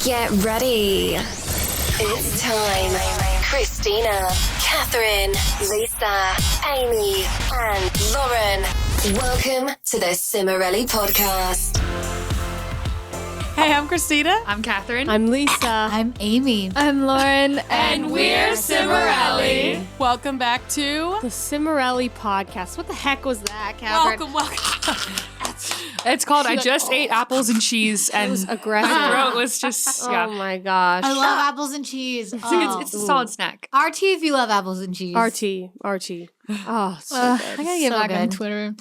Get ready. It's time. Christina, Catherine, Lisa, Amy, and Lauren. Welcome to the Cimorelli podcast. Hey, I'm Christina. I'm Catherine. I'm Lisa. I'm Amy. I'm Lauren. And we're Cimorelli. Welcome back to the Cimorelli podcast. What the heck was that, Catherine? Welcome. It's called I Just Ate Apples and Cheese. And It was aggressive. my throat was just, yeah. Oh my gosh. I love apples and cheese. It's a solid snack. RT if you love apples and cheese. RT. Oh, so I good. gotta get So back on good. Twitter.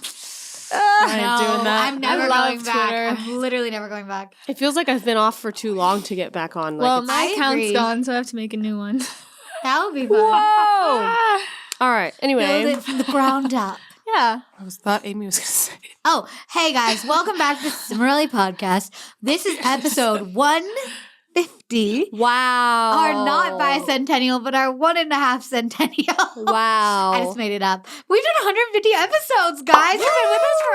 I ain't doing that. I'm never I love going back. Twitter. I'm literally never going back. It feels like I've been off for too long to get back on. Like, Well, it's- my I account's agree. gone, so I have to make a new one. That would be fun. Whoa! All right. Build Anyway. it from the ground up. Yeah. I thought Amy was going to say. Oh, hey guys, welcome back to the Cimorelli podcast. This is episode 150. Wow. Our not bicentennial, but our 1.5 centennial. Wow. I just made it up. We've done 150 episodes, guys. You've been with us for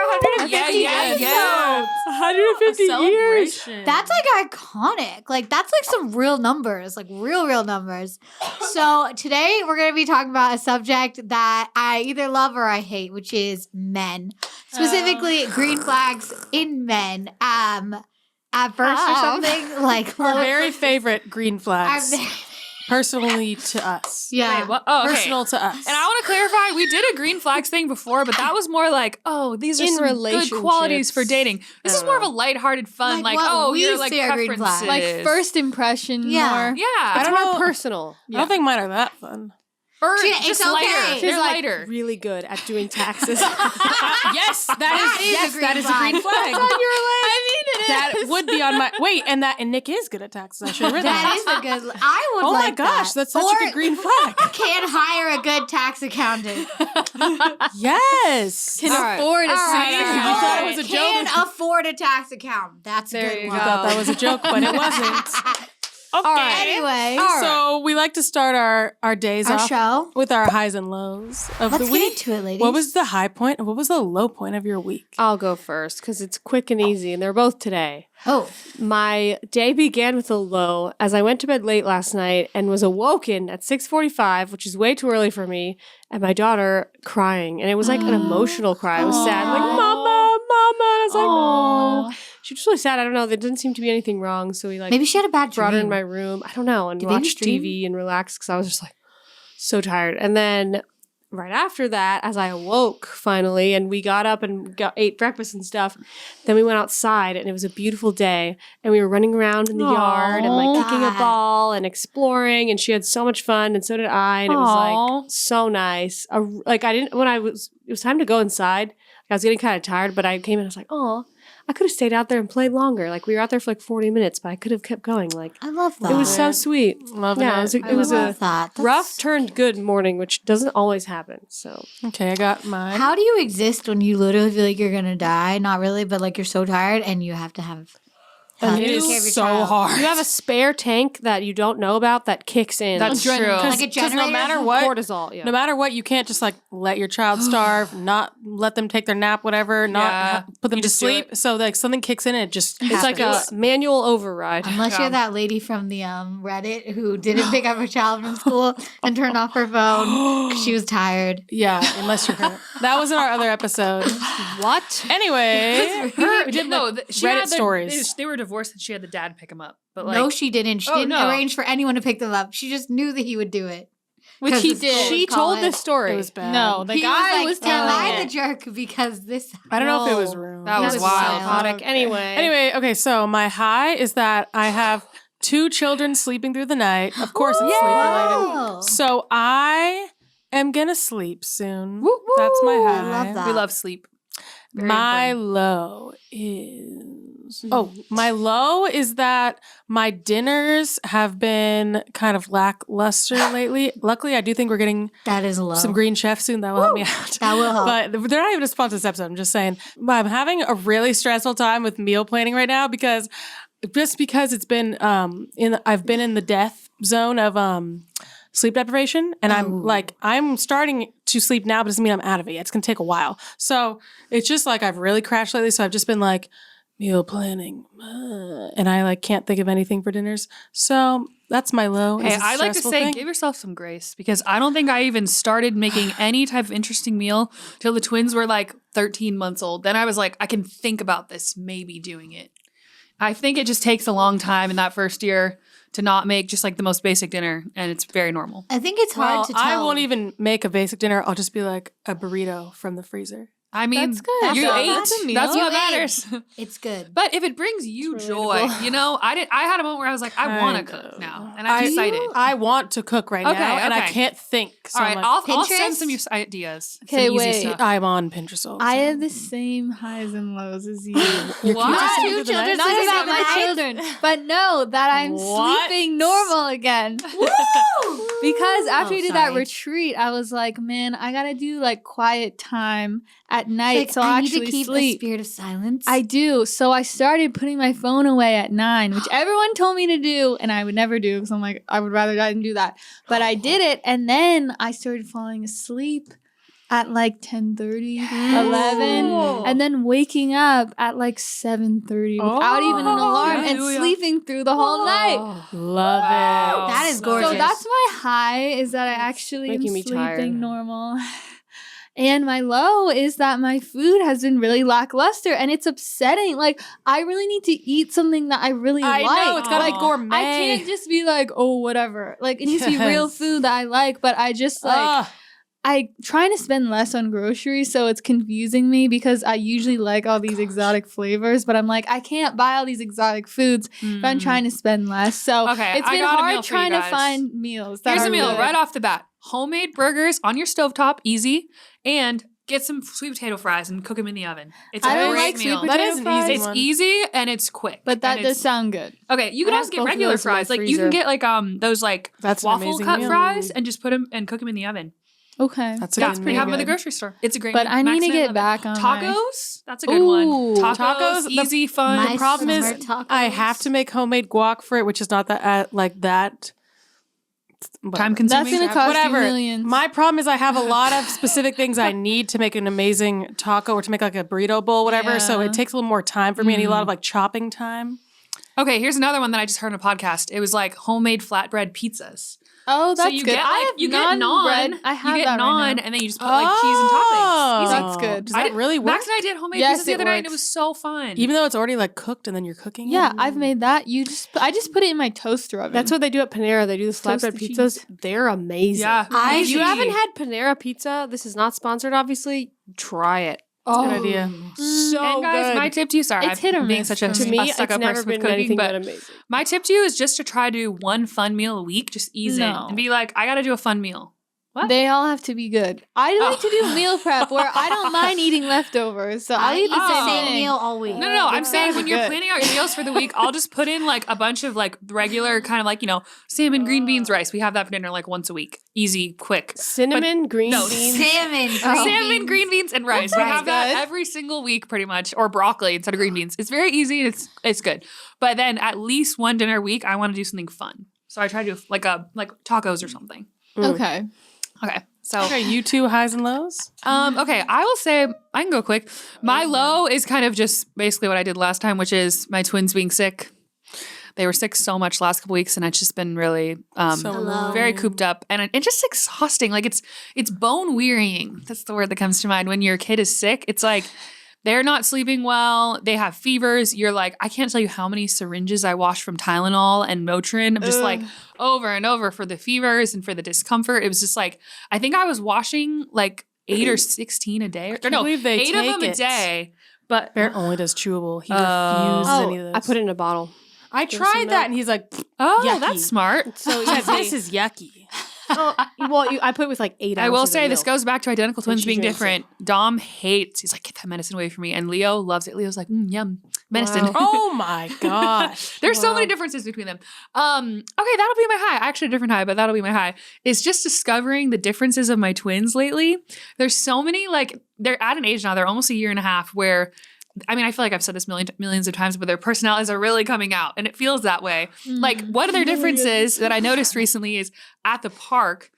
150 episodes. 150 years. That's like iconic. Like that's like some real numbers, like real numbers. So today we're going to be talking about a subject that I either love or I hate, which is men. Specifically green flags in men. At first or something like Our very favorite green flags. Our very- Personally to us. yeah. Wait, what? Oh, okay. Personal to us. And I want to clarify, we did a green flags thing before, but that was more like, oh, these are In some good qualities for relationships. dating. This is more of a lighthearted fun, Like like, what oh, we you're like see are green preferences. flags. Like first impression Yeah. more. Yeah. I It's don't more know. personal. I don't think mine are that fun. Or It's just okay. lighter. She's They're She's like lighter. really good at doing taxes. Yes, that is a green flag. That would be on my and Nick is good at taxes. I should have written That that. is a good. I would Oh my like gosh, that. that's such Or a good green flag. Can hire a good tax accountant. Yes. Can All right. afford a All right, seat. all right, You all thought it right. was a Can joke? afford a tax accountant. That's a There good you one. I thought that was a joke, but it wasn't. Okay. Anyway, So we like to start our days our off show. with our highs and lows of Let's the get week. into it, ladies. What was the high point and what was the low point of your week? I'll go first because it's quick and easy, and they're both today. Oh, My day began with a low as I went to bed late last night and was awoken at 6:45, which is way too early for me, and my daughter crying. And it was like an emotional cry. It was sad. Like, Mama, Mama. And I was like, oh. She was really sad. I don't know. There didn't seem to be anything wrong. So we maybe she had a bad dream. brought her in my room. I don't know. And Did they watched dream? TV and relaxed because I was just like so tired. And then right after that, as I awoke finally, and we got up and ate breakfast and stuff, then we went outside and it was a beautiful day. And we were running around in the yard and like kicking a God. ball and exploring. And she had so much fun and so did I. And it was like so nice. It was time to go inside. I was getting kind of tired, but I came in and I was like, oh, I could have stayed out there and played longer. Like we were out there for like 40 minutes, but I could have kept going. Like I love that. it was so sweet. Loving Yeah, it. it was I a love that. rough turned good morning, which doesn't always happen. So Okay, I got mine. How do you exist when you literally feel like you're gonna die? Not really, but like you're so tired and you have to have. And it take care of your is so child. hard. you have a spare tank that you don't know about that kicks in. That's true. Like a Because generator. no matter what, cortisol. Yeah. no matter what, you can't just like let your child starve, not let them take their nap, whatever, not Yeah. put them You to just do sleep. So like something kicks in, and it just it's like a happens. manual override. Unless you're that lady from the Reddit who didn't pick up her child from school and turned off her phone because she was tired. Yeah, unless you're her. That was in our other episode. What? Anyway, Her, we did no, like she Reddit had their- stories. They were divorced and she had the dad pick him up. But like, No, she didn't. She Oh, didn't no. arrange for anyone to pick them up. She just knew that he would do it. Which 'Cause he the school did. would She call told it. this story. It was bad. No, the He guy was was like, "Am I telling the jerk?" Because this. I don't know if it was No. rude. That was was wild. wild. Anyway. Anyway, okay, so my high is that I have 2 children sleeping through the night. Of course, it's sleep related. Whoa. So I am gonna sleep soon. Woo, woo. That's my high. I love that. we love sleep. Very My important. low is my low is that my dinners have been kind of lackluster lately. Luckily, I do think we're getting That is low. some Green Chef soon. That will help me out. That will help. But they're not even a sponsor this episode. I'm just saying. I'm having a really stressful time with meal planning right now because it's been I've been in the death zone of sleep deprivation, and I'm starting to sleep now, but it doesn't mean I'm out of it yet. It's gonna take a while. So it's just like I've really crashed lately. So I've just been like meal planning. And I like can't think of anything for dinners. So that's my low. Hey, Is it a I like to stressful say, thing? give yourself some grace because I don't think I even started making any type of interesting meal till the twins were like 13 months old. Then I was like, I can think about this, maybe doing it. I think it just takes a long time in that first year to not make just like the most basic dinner, and it's very normal. I think it's hard to tell. I won't even make a basic dinner. I'll just be like a burrito from the freezer. I mean, That's good. You That's ate. That's a meal. That's what You ate. matters. It's good. But if it brings you joy, you know, I had a moment where I was like, I want to cook now, and I'm excited. I want to cook right now, and I okay. can't think. So All right, much. I'll send Pinterest? some ideas. Okay, Some easy wait. stuff. I'm on Pinterest all the I time. have the same highs and lows as you. Your What? kids are Two sleeping through the children night? Not sleeping about through the my night? children, but no, that I'm What? sleeping normal again. Because after Oh, we did that sorry. retreat, I was like, man, I gotta do like quiet time at night Like, so I'll I need actually to keep a sleep. spirit of silence. I do. So I started putting my phone away at 9, which everyone told me to do, and I would never do because I'm like, I would rather die than do that. But I did it, and then I started falling asleep at like 10:30, 11, and then waking up at like 7:30 without even an alarm and Hallelujah. sleeping through the whole night. Love Wow. it. That is So gorgeous. So that's my high, is that I actually am making me sleeping tired. normal. And my low is that my food has been really lackluster and it's upsetting. Like, I really need to eat something that I really I like. know it's gotta be Aw. gourmet. I can't just be like, oh, whatever. Like, it needs to be real Yes. food that I like, but I just like, Ugh. I trying to spend less on groceries, so it's confusing me because I usually like all these exotic flavors, but I'm like, I can't buy all these exotic foods if I'm trying to spend less. So Okay, it's I been got a meal hard for you trying to guys. find meals. that Here's are a meal good. right off the bat: homemade burgers on your stovetop, easy, and get some sweet potato fries and cook them in the oven. It's a I don't great like sweet meal. potato That is an fries. easy It's one. easy and it's quick. But that And does it's- sound good. Okay, you can I also have get both of regular those in my fries. Like you freezer. can get like those like That's an waffle amazing cut meal. fries and just put them and cook them in the oven. Okay. That's a That's good pretty meal. have them at the grocery store. It's a great But meal. I need Max to and I get love it. back on my- Tacos. That's a good one. Ooh. Tacos, The- easy, fun. My The problem is, summer tacos. I have to make homemade guac for it, which is not that like that. Whatever. Time consuming. That's gonna cost Whatever. you millions. My problem is I have a lot of specific things I need to make an amazing taco or to make like a burrito bowl, whatever. So Yeah. it takes a little more time for me. I need a lot of like chopping time. Okay, here's another one that I just heard on a podcast. It was like homemade flatbread pizzas. Oh, that's so you good. get I like have you get naan. bread. I have you get that naan, right now. and then you just put like cheese and toppings. Easy. That's good. Does I that did- really work? Max and I did homemade Yes, pizzas the it other night, and it works. was so fun. Even though it's already like cooked and then you're cooking Yeah, it? I've made that. I just put it in my toaster oven. That's what they do at Panera. They do the flatbread Toasted pizzas. They're amazing. Yeah. If you Easy. haven't had Panera pizza, this is not sponsored, obviously. Try it. That's a good idea. So and guys, good. my tip to you, sorry, It's hit or I'm being miss such a for to me, it's stuck-up never person with been cooking, anything but but amazing. my tip to you is just to try to do one fun meal a week. Just ease No. in and be like, I got to do a fun meal. What? They all have to be good. I like Oh. to do meal prep where I don't mind eating leftovers. So I'll I eat eat the the same same thing. meal all week. No. I'm It saying sounds when you're good. planning out your meals for the week, I'll just put in like a bunch of like regular kind of like, salmon, green beans, rice. We have that for dinner like once a week. Easy, quick. Cinnamon, green no, beans. Salmon. Salmon, green beans, and rice. We That's have that good. every single week pretty much, or broccoli instead of green beans. It's very easy and it's good. But then at least one dinner a week, I want to do something fun. So I try to do like tacos or something. Okay. Okay. So Okay, you two highs and lows? okay, I will say I can go quick. My low is kind of just basically what I did last time, which is my twins being sick. They were sick so much last couple weeks, and it's just been really So Hello. very cooped up, and it's just exhausting. Like it's bone wearying. That's the word that comes to mind when your kid is sick. It's like they're not sleeping well. They have fevers. You're like, I can't tell you how many syringes I washed from Tylenol and Motrin. I'm just like over and over for the fevers and for the discomfort. It was just like, I think I was washing like 8 or 16 a day. Or no, believe they 8 of take them a it. day. But Barrett only does chewable. He Oh. refuses any of those. I put it in a bottle. I tried that, and he's like, oh, yucky. that's smart. So he said, this is yucky. I put it with like 8 I will ounces of say this milk. goes back to identical twins she being drinks it. different. Dom hates. He's like, get that medicine away from me. And Leo loves it. Leo's like, yum, medicine. Wow. Oh my gosh. There's so many differences between them. Okay, that'll be my high. Actually, a different high, but that'll be my high. It's just discovering the differences of my twins lately. There's so many, like, they're at an age now, they're almost a year and a half, where I mean, I feel like I've said this millions of times, but their personalities are really coming out, and it feels that way. Like, one of their differences that I noticed recently is at the park,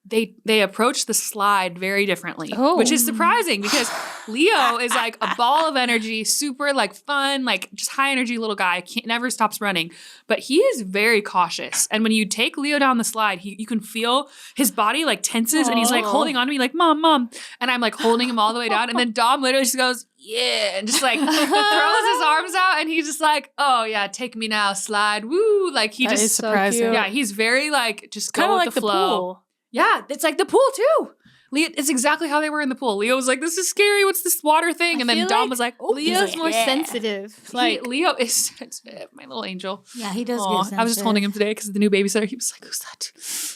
they approach the slide very differently, which is surprising because Leo is like a ball of energy, super like fun, like just high energy little guy, never stops running. But he is very cautious. And when you take Leo down the slide, you can feel his body like tenses and he's like holding on to me like, mom. And I'm like holding him all the way down. And then Dom literally just goes, yeah, and just like throws his arms out and he's just like, oh yeah, take me now, slide, woo. Like he That just is surprising. yeah, he's very like just Kind go of with like the the flow. pool. Yeah, it's like the pool too. Leo, it's exactly how they were in the pool. Leo was like, this is scary. What's this water thing? And then feel Dom like was like, oh, Leo's more sensitive. Like, Leo is sensitive, my little angel. Yeah, he does Aw, get I was just sensitive. holding him today because of the new babysitter. He was like, who's that?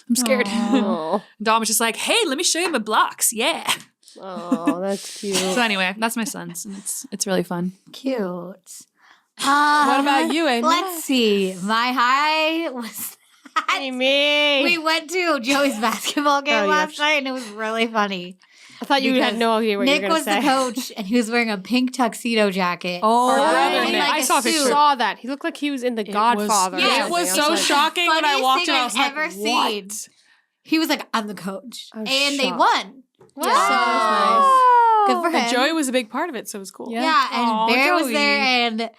I'm scared. Dom was just like, hey, let me show you my blocks. Yeah. Oh, that's cute. So anyway, that's my son's, and it's really fun. Cute. What about you, Amy? Let's see. My high was Amy. we went to Joey's basketball game last night, and it was really funny. I thought you had Because no idea what you Nick were going was to say. the coach, and he was wearing a pink tuxedo jacket. Our brother and Nick. like I a saw a suit. picture. saw that. He looked like he was in The Godfather. or Yeah, It something. was I so like, shocking when I Funniest walked thing in. I was I've like, ever what? seen. He was like, I'm the coach. I was And they shocked. won. Wow. So That's good for him. And Joey was a big part of it, so it was cool. Yeah, and Aw, Bear was Joey. there, and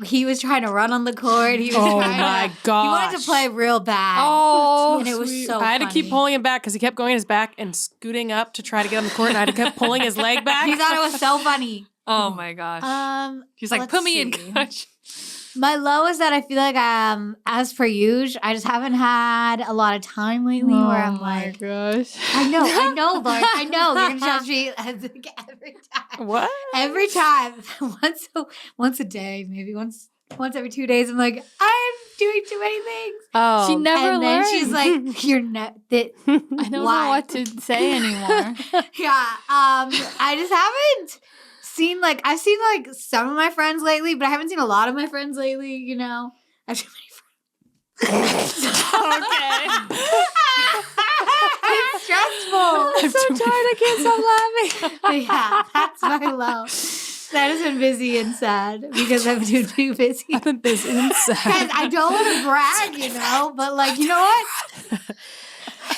he was trying to run on the court. He was Oh trying my to, He wanted gosh. to play real bad. Oh, and it was so I had to keep funny. pulling him back because he kept going his back and scooting up to try to get on the court, and I had to keep pulling his leg back. He thought it was so funny. Oh my gosh. He's like, let's put me in, see. coach. My low is that I feel like as per usual, I just haven't had a lot of time lately where I'm like, gosh. I know, Lauren, I know. You're gonna judge me every time. What? Every time, once a day, maybe once every 2 days. I'm like, I'm doing too many things. Oh, She never And then learned. she's like, you're not that. I don't Why? know what to say anymore. Yeah. I just haven't seen I've seen some of my friends lately, but I haven't seen a lot of my friends lately, you know. I have too many friends. Okay. It's stressful. I'm so tired. I can't stop laughing. Yeah, that's my low. That has been busy and sad because I've been too busy. I've been busy and sad. Guys, I don't want to brag, you know, but you know what?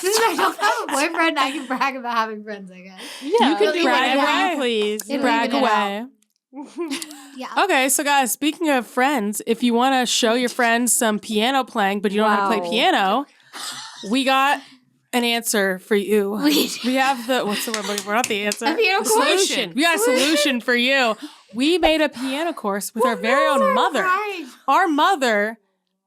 Since I don't have a boyfriend, I can brag about having friends, I guess. yeah. You can do brag whatever away. you please. It'll Brag even it away. Yeah. Okay, so guys, speaking of friends, if you want to show your friends some piano playing, but you don't know how to play Wow. piano, we got an answer for you. We We have the what's the word I'm looking for? Not the answer. A piano The course. solution. We got a solution for you. We made a piano course with our very own mother. Our mother,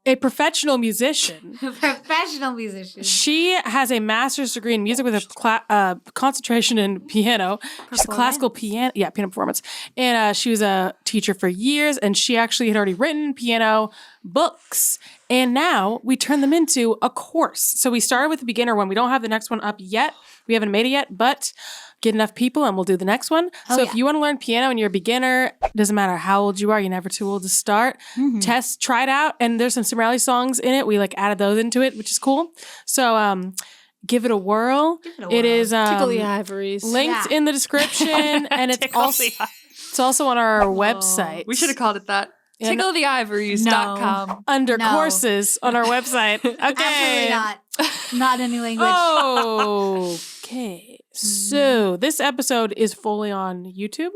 a professional musician. Professional musician. She has a master's degree in music with a concentration in piano. She's a classical piano performance. And she was a teacher for years, and she actually had already written piano books. And now we turn them into a course. So we started with the beginner one. We don't have the next one up yet. We haven't made it yet, but get enough people and we'll do the next one. Oh, so yeah. if you want to learn piano and you're a beginner, doesn't matter how old you are, you're never too old to start. Try it out. And there's some Cimorelli songs in it. We added those into it, which is cool. So give it a whirl. It is Tickle the ivories. linked Yeah. in the description, and it's also on our website. We should have called it that. And- TickleTheIvories.com. under No. courses on our website. Okay. Absolutely not. Not any language. Okay. So this episode is fully on YouTube,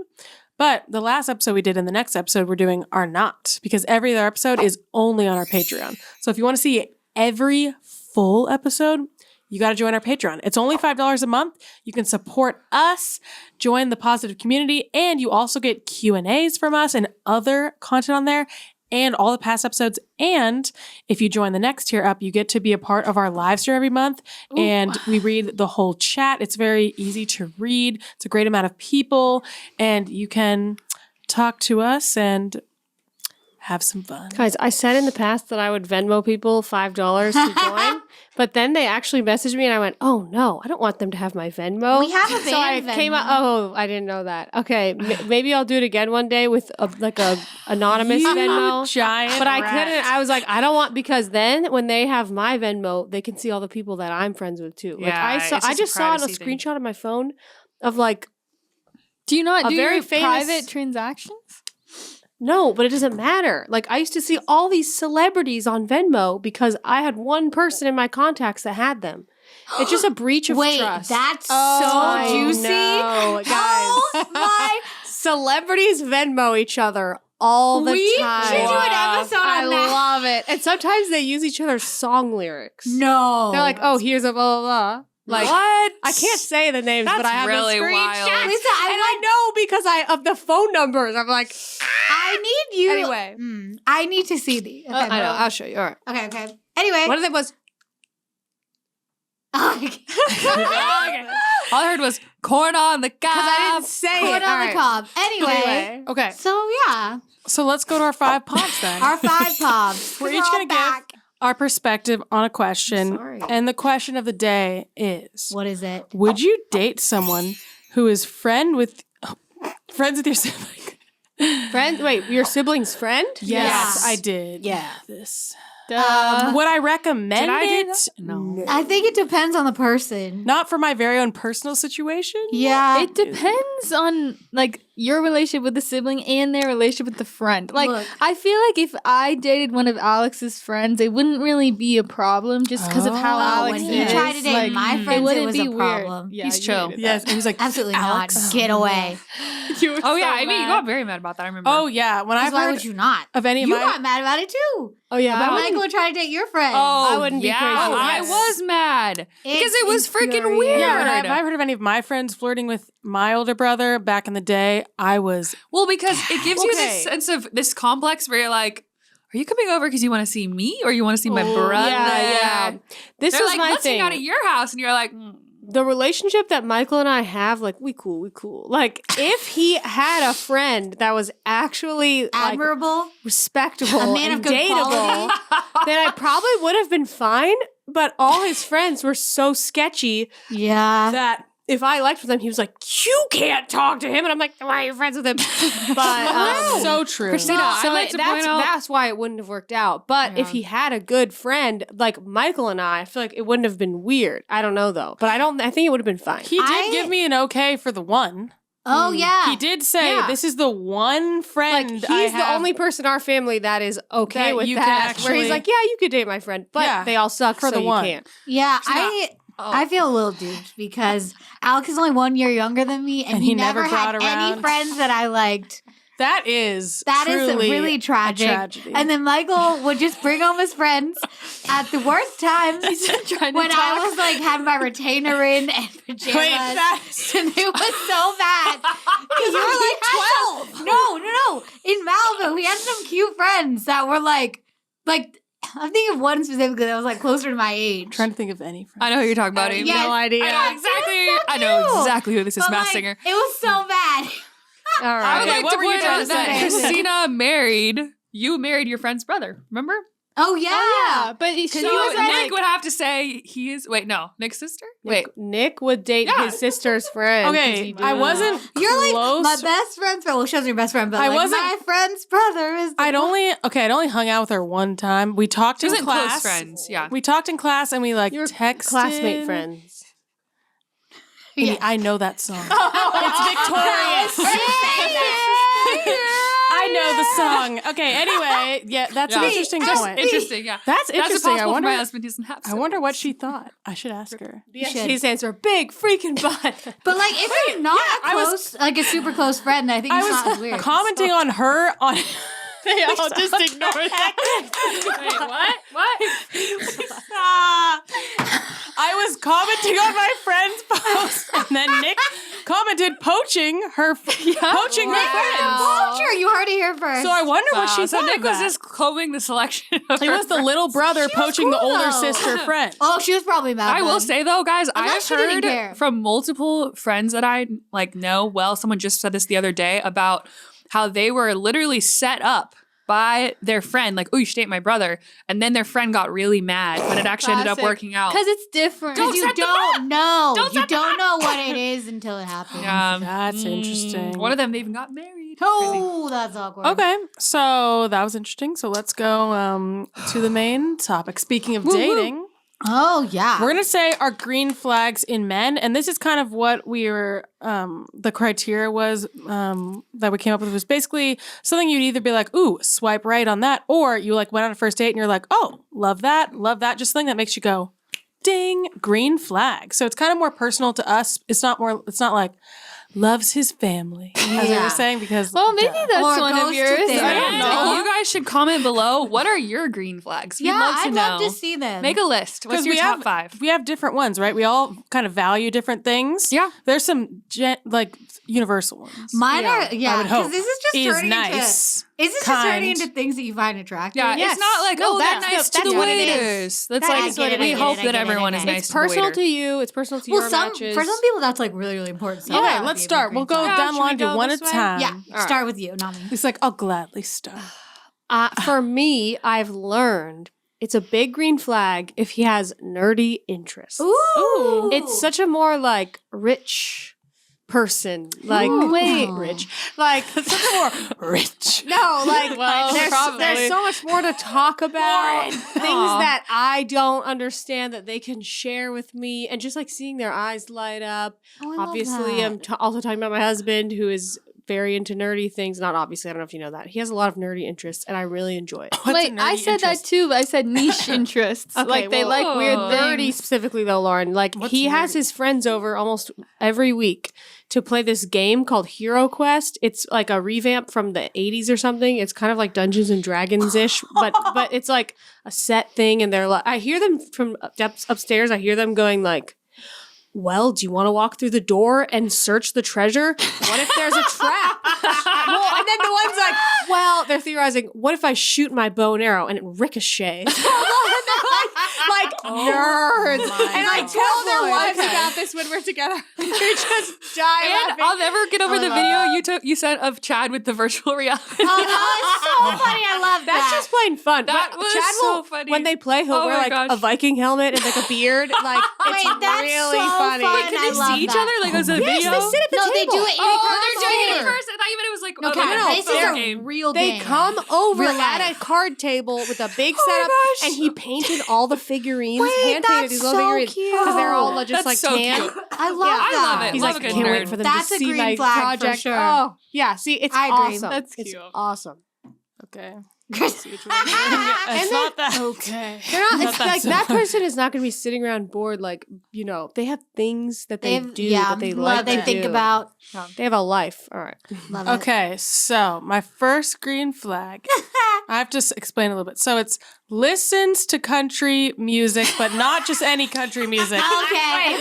but the last episode we did and the next episode we're doing are not, because every other episode is only on our Patreon. So if you want to see every full episode, you got to join our Patreon. It's only $5 a month. You can support us, join the positive community, and you also get Q&As from us and other content on there, and all the past episodes. And if you join the next tier up, you get to be a part of our live stream every month. And we read the whole chat. It's very easy to read. It's a great amount of people. And you can talk to us and have some fun. Guys, I said in the past that I would Venmo people $5 to join, but then they actually messaged me and I went, oh no, I don't want them to have my Venmo. We have a So I band came Venmo. out, oh, I didn't know that. Okay, maybe I'll do it again one day with a anonymous Venmo. Giant But I rat. couldn't, I was like, I don't want, because then when they have my Venmo, they can see all the people that I'm friends with too. Like Yeah, I it's just a just saw it a privacy thing. screenshot of my phone of like, Do you not A do very your famous- private transactions? no, but it doesn't matter. Like I used to see all these celebrities on Venmo because I had one person in my contacts that had them. It's just a breach of Wait, trust. that's I so juicy. know, guys. Oh my! Celebrities Venmo each other all the We time. should do an episode on I that. love it. And sometimes they use each other's song lyrics. No, They're like, oh, here's a blah, blah, blah. Like, what? I can't say the names, That's but I have really the screenshots. wild. Lisa, And I know because of the phone numbers. I'm like, I need you. Anyway. I need to see these. Okay, I know. I'll show you. All right. Okay. Anyway, One of them was, All I heard was corn on the cob. because I didn't say put it. on All the right. cob. Anyway, Okay, so yeah, so let's go to our 5 pops then. our 5 pops. We're each going to give our perspective on a question. Sorry. And the question of the day is, What is it? would you date someone who is friends with your sibling? Friend? Wait, your sibling's friend? Yes, Yeah. I did. Yeah. This. Uh, Would I recommend Did I do it? that? No. I think it depends on the person. Not for my very own personal situation. Yeah. It depends on like your relationship with the sibling and their relationship with the friend. Like Look. I feel like if I dated one of Alex's friends, it wouldn't really be a problem just because of how Oh, Alex when is. he tried to date Like, my it friends, it wouldn't was be a weird. problem. Yeah, He's you chill. hated Yes, that. and he's like, Absolutely Alex? not. Get away. You were Oh, yeah. so I mean, you mad. got very mad about that. I remember. Oh yeah, when I've Why heard would you not? of any of You my got mad about it too. Oh, yeah. About I Michael wouldn't- trying to date your friend. Oh, I wouldn't be yeah. crazy. I Yes. was mad because it was freaking infuriating. weird. yeah, when I've heard of any of my friends flirting with my older brother back in the day, I was Well, because it gives you Okay. this sense of this complex where you're like, are you coming over because you want to see me or you want to see my Oh, brother? Yeah. This They're is like, my let's thing. hang out at your house. And you're like, The relationship that Michael and I have, like, we cool. Like, if he had a friend that was actually like Admirable. respectable A man and of good dateable, quality. then I probably would have been fine. But all his friends were so sketchy Yeah. that if I liked with him, he was like, "You can't talk to him," and I'm like, "Why are you friends with him?" But so true. Christina, so I'd like to that's point out. that's why it wouldn't have worked out. But if he had a good friend like Michael and I feel like it wouldn't have been weird. I don't know though, but I think it would have been fine. He did give me an okay for the one. Oh yeah. He did say, Yeah. "This is the one friend Like I he's the have only person in our family that is okay that with you can that. Where he's actually- like, "Yeah, you could date my friend, but Yeah, they all suck for so the you one." can't." Yeah. Christina, I feel a little duped because Alex is only 1 year younger than me, and, And he he never never had brought any around- friends that I liked. That is That is truly really tragic. A tragedy. And then Michael would just bring home his friends at the worst times trying to when I talk. was like having my retainer in and pajamas. Wait, that's and it was so bad. Because we were like 12. No. In Malibu, we had some cute friends that were like I'm thinking of one specifically that was like closer to my age. trying to think of any friend. I know who you're talking about, Amy. Yes. No idea. I know exactly. I know exactly who this is. But, Mass like, singer. it was so bad. All I right. would Okay, like what to were you point trying out to that say? Christina married your friend's brother. Remember? Oh yeah. Yeah, but she So was Nick like, would have to say he is. Wait, no, Nick's sister. Wait, Nick would date Yeah. his sister's friend. 'cause Okay, he did. I wasn't You're like close. my best friend's friend. Well, she wasn't your best friend, but I like wasn't- my friend's brother is. I'd only hung out with her one time. We talked she in wasn't class. close friends. Yeah. We talked in class and we like Your texted. classmate friends. Amy, I know that song. It's victorious. I know the song. Okay, anyway, yeah, that's an Yeah. interesting Just point. interesting. Yeah. That's That's interesting. I impossible for my wonder. husband doesn't have. I wonder what she thought. I should ask her. should. His answer: big freaking butt. But like, if you're not a I was- close, like a super close friend, I think I it's not as was weird. commenting on her on. They all just ignore that. Wait, what? What? I was commenting on my friend's post, and then Nick commented poaching her friends. Poacher, you heard it here first. So I wonder what she so thought Nick of was that. just combing the selection. Of It her was the little brother poaching the cool, older though. sister friend. oh, she was probably mad. I will then. say though, guys, I have Unless she didn't care. heard from multiple friends that I like know well. Someone just said this the other day about how they were literally set up by their friend, like, "Oh, you should date my brother," and then their friend got really mad, but it actually ended up Classic. working out. because it's different. Because you set them don't know. Don't You set them don't know what it is until it happens. That's interesting. One of them, they even got married. Oh, that's awkward. Okay, so that was interesting. So let's go to the main topic. Speaking of dating, Oh, yeah. we're gonna say our green flags in men, and this is kind of what we were. The criteria was that we came up with was basically something you'd either be like, "Ooh, swipe right on that," or you like went on a first date and you're like, "Oh, love that," just something that makes you go, ding, green flag. So it's kind of more personal to us. It's not like loves his family, as we were saying, because Well, maybe that's Or one of goes to yours. I therapy. don't know. You guys should comment below. What are your green flags? We'd love to I'd know. love to see them. Make a list. What's 'Cause your we top have- 5? we have different ones, right? We all kind of value different things. Yeah. There's some like universal ones. Mine are I would because hope. this is just Is turning nice, into. Is this just turning kind. into things that you find attractive? Yeah, Yes. it's not like, No, they're that's nice the- to the that's what it is. waiters. That's I like, get it, I we get hope it, I that get it, everyone I is get it. nice It's to the personal waiter. to you. It's personal to Well, your for matches. some people that's like really, really important. So Okay, that would let's be a start. big We'll green go flag. down should we line to go one this at a way? time. Yeah, All right. start with you, not me. He's like, I'll gladly start. For me, I've learned it's a big green flag if he has nerdy interests. Ooh. It's such a more like rich person. Like Wait. rich. Like Such a more rich. no, like Well, probably. there's so much more to talk about. Things Aw. that I don't understand that they can share with me, and just like seeing their eyes light up. Oh, I love Obviously, that. I'm also talking about my husband, who is very into nerdy things. Not obviously, I don't know if you know that. He has a lot of nerdy interests, and I really enjoy it. What's a Wait, I nerdy said interest? that too, but I said niche interests. Okay, like they well, like weird Nerdy things. specifically though, Lauren. Like What's he has nerdy? his friends over almost every week to play this game called Hero Quest. It's like a revamp from the 80s or something. It's kind of like Dungeons and Dragons ish, but it's like a set thing. And they're like, I hear them from upstairs. I hear them going like, well, do you want to walk through the door and search the treasure? What if there's a trap? Well, and then the one's like, well, they're theorizing, what if I shoot my bow and arrow and it ricochets? like nerds. And I tell their wives about this when we're together. They just die And laughing. I'll never get over the video you sent of Chad with the virtual reality. Oh, that was so funny. I love That's that. just plain fun. That But was Chad so will, funny. when they play, he'll Oh wear my like gosh. a Viking helmet and like a beard. Like it's Wait, that's really so funny. fun. Can I they love see each that. other? Like, was it a Yes, video? they sit at the No, table. they do it in Oh, person. they're doing it in person. I thought you meant it was like No, a Kat, this phone is game. a real They game. come over Real at life. a card table with a big Oh my setup, gosh. and he painted all the figurines, Wait, hand painted that's these little so figurines cute. because they're all just That's like so tan. cute. I love Yeah. that. I love it. He's Love like, a good can't wait nerd. for them That's to a see green my flag for project. sure. Oh, yeah. See, it's I agree. awesome. That's It's cute. awesome. Okay. Chris- It's then- not that. Okay. They're not, Not it's that like that simple. person is not going to be sitting around bored. Like they have things that they do that they love, like they to think do. about. They have a life. All right. Love it. Okay, so my first green flag, I have to explain a little bit. So it's listens to country music, but not just any country music. Okay.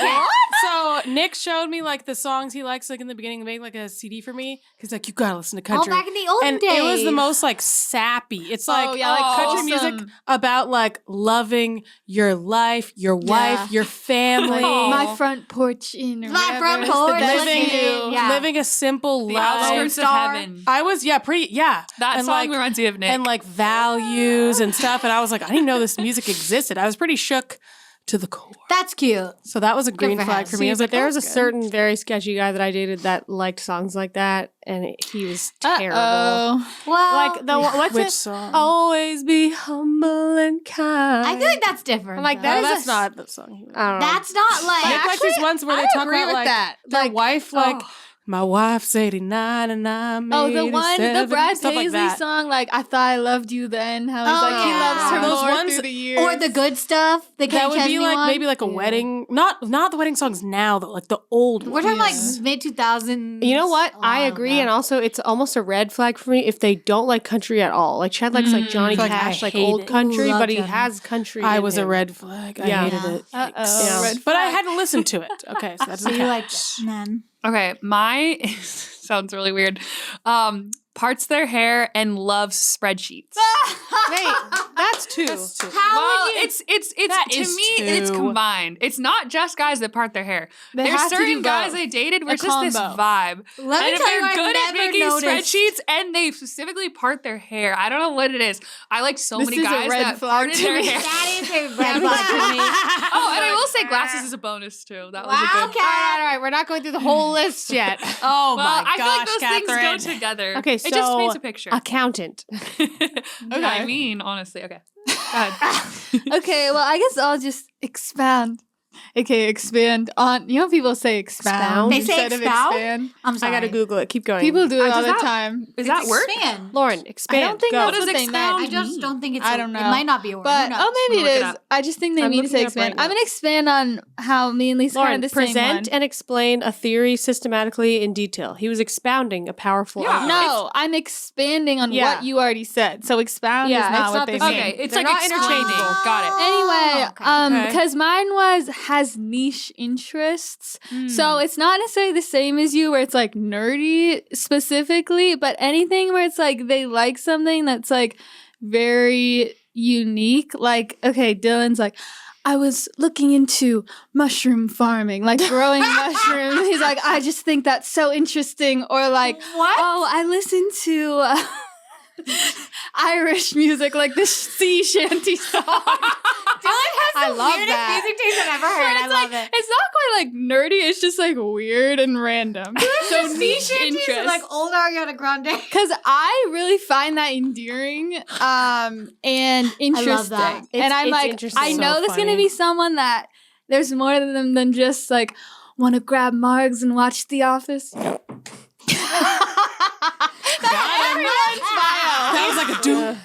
So Nick showed me like the songs he likes, like in the beginning, made like a CD for me. He's like, you gotta listen to All country. back in the olden And days. it was the most like sappy. It's like, yeah, like country wholesome. music about like loving your life, your wife, your family. My front porch in or My whatever front is the porch, best living, view. Yeah. living a simple The life. outskirts of Star. heaven. I was That and song like, reminds me of Nick. and like values and stuff. And I was like, I didn't know this music existed. I was pretty shook to the core. That's cute. So that was a green for flag him. for me. I was like, There was a that's good. certain very sketchy guy that I dated that liked songs like that, and he was terrible. Oh, Well, Like the what's Which it? song? Always be humble and kind. I feel like that's different. I'm like, though. that No, is that's a- not the song. He I don't know. That's not like. Nick likes these ones where they I talk agree about with like that. their Like, wife, like my wife's 89 and I'm oh, the one, the 87, Brad stuff like Paisley that. song, like I thought I loved you then. How he's like he yeah. loves her Those more ones- through the years. or the good stuff. The That Kenny would be Chesney like one. maybe like a wedding, not the wedding songs now though, like the old We're ones. talking like mid 2000s. You know what? I Oh, agree, no. and also it's almost a red flag for me if they don't like country at all. Like Chad likes like Johnny Like, Cash, I like hate old it. country, Love but he Johnny. has country. I in was a him. red flag. I Yeah. hated Yeah. it. Uh-oh, Yeah. red But I flag. hadn't listened to it. Okay, so that So doesn't you count. like that, man. Okay, my sounds really weird. Parts their hair and loves spreadsheets. Wait, that's two. How Well, would you? it's That to is me it's two. combined. It's not just guys that part their hair. They There's have to do certain guys both. I dated where A it's just this combo. vibe. Let me And if tell you, they're I've good at never making noticed. spreadsheets and they specifically part their hair. I don't know what it is. I like so This many is a guys red that flag parted to their me. hair. That is a red flag to me. Oh, and I will say glasses is a bonus too. That was a Wow, good. Kat. All right, we're not going through the whole list yet. Oh Well, my I feel like gosh, those Catherine. things go together. Okay, it just so paints a picture. Accountant. I mean, honestly, okay. Go ahead. Okay, well, I guess I'll just expand. aka expand on. You know, people say expound They say instead of expound? expand. I'm I sorry. gotta Google it. Keep going. People do it all does the that- time. Is that word? Expand. Lauren, I expand. don't think Go. that's What does what they expound meant. I just don't think it's I don't know. It might not be a word. But Who knows? maybe Look it it is. up. I just think they I'm mean to looking say it up right expand. I'm now. gonna expand on how me and Lisa are Lauren, the same present one. and explain a theory systematically in detail. He was expounding a powerful Yeah. argument. No, I'm expanding on Yeah. what you already said. So expound Yeah, is not it's what not they the mean. same. Okay, it's They're like not explaining. interchangeable. Got it. Anyway, Okay. because mine has niche interests, Hmm. so it's not necessarily the same as you, where it's like nerdy specifically, but anything where it's like they like something that's like very unique. Like, okay, Dylan's like, I was looking into mushroom farming, like growing mushrooms. He's like, I just think that's so interesting. Or like, What? oh, I listen to Irish music, like the sea shanty song. Dylan has I the love weirdest that. music taste I've ever heard. I It's love like, it. it's not quite like nerdy. It's just like weird and random. So niche Shanties are interest. like old Ariana Grande. Because I really find that endearing and interesting. that. And I'm It's like, interesting. I So know there's going to funny. be someone that there's more to them than just like want to grab Margs and watch The Office. That was like a doom.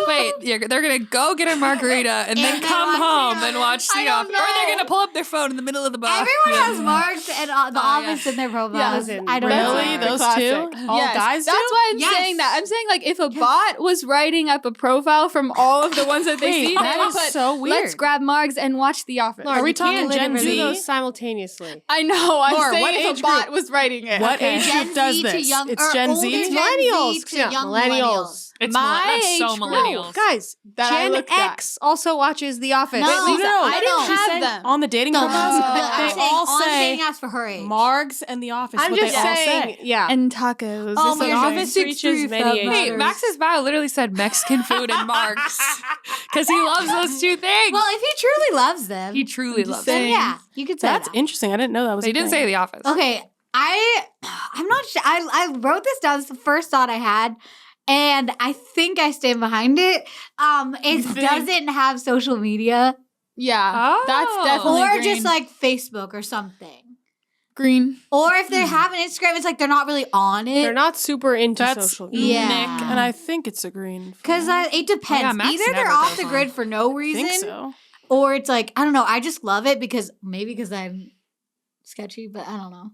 Wait, they're gonna go get a margarita and then And then come watch The home Office. and watch I The don't Office, or they're know. gonna pull up their phone in the middle of the bus. Everyone has marks and the Oh, office in their profiles. Listen, I don't really? know. Those Classic. two? All Yes, guys That's do? why I'm Yes. saying that. I'm saying like if a bot was writing up a profile from all of the ones that they Wait, see, that they would is put, so weird. let's grab Margs and watch The Office. Lauren, Are we you talking can't Gen do Z? those simultaneously. I know. I'm Laura, saying what if age a bot group- was writing it. What okay. age Gen group does Z to this? young, It's or Gen older Z? Gen Millennials. Z to Yeah, young millennials. millennials. It's My that's so age group. millennials. Guys, That I Gen looked at. X also watches The Office. No, Lisa, no, I didn't no. have them. On the dating No, profiles, I'm they saying all on say dating apps for her age. Margs and The Office. I'm what just they all saying, say. yeah. And tacos. Oh, It's my The God. amazing. Office 63 reaches many from- ages. Wait, Max's bio literally said Mexican food and Marks because he loves those two things. Well, if he truly loves them, He truly just loves then them. saying. yeah, you could say That's that. interesting. I didn't know that was They a didn't thing. say The Office. Okay, I'm not sure. I wrote this down. It's the first thought I had, and I think I stand behind it. It think? doesn't have social media Yeah, that's Oh. definitely or green. just like Facebook or something. green. Or if they have an Instagram, it's like they're not really on They're it. not super into That's social media. Yeah. Nick, and I think it's a green. Because it depends. Yeah, Max Either they're never off goes the on. grid for no I reason, think so. or it's like I don't know. I just love it because maybe because I'm sketchy, but I don't know.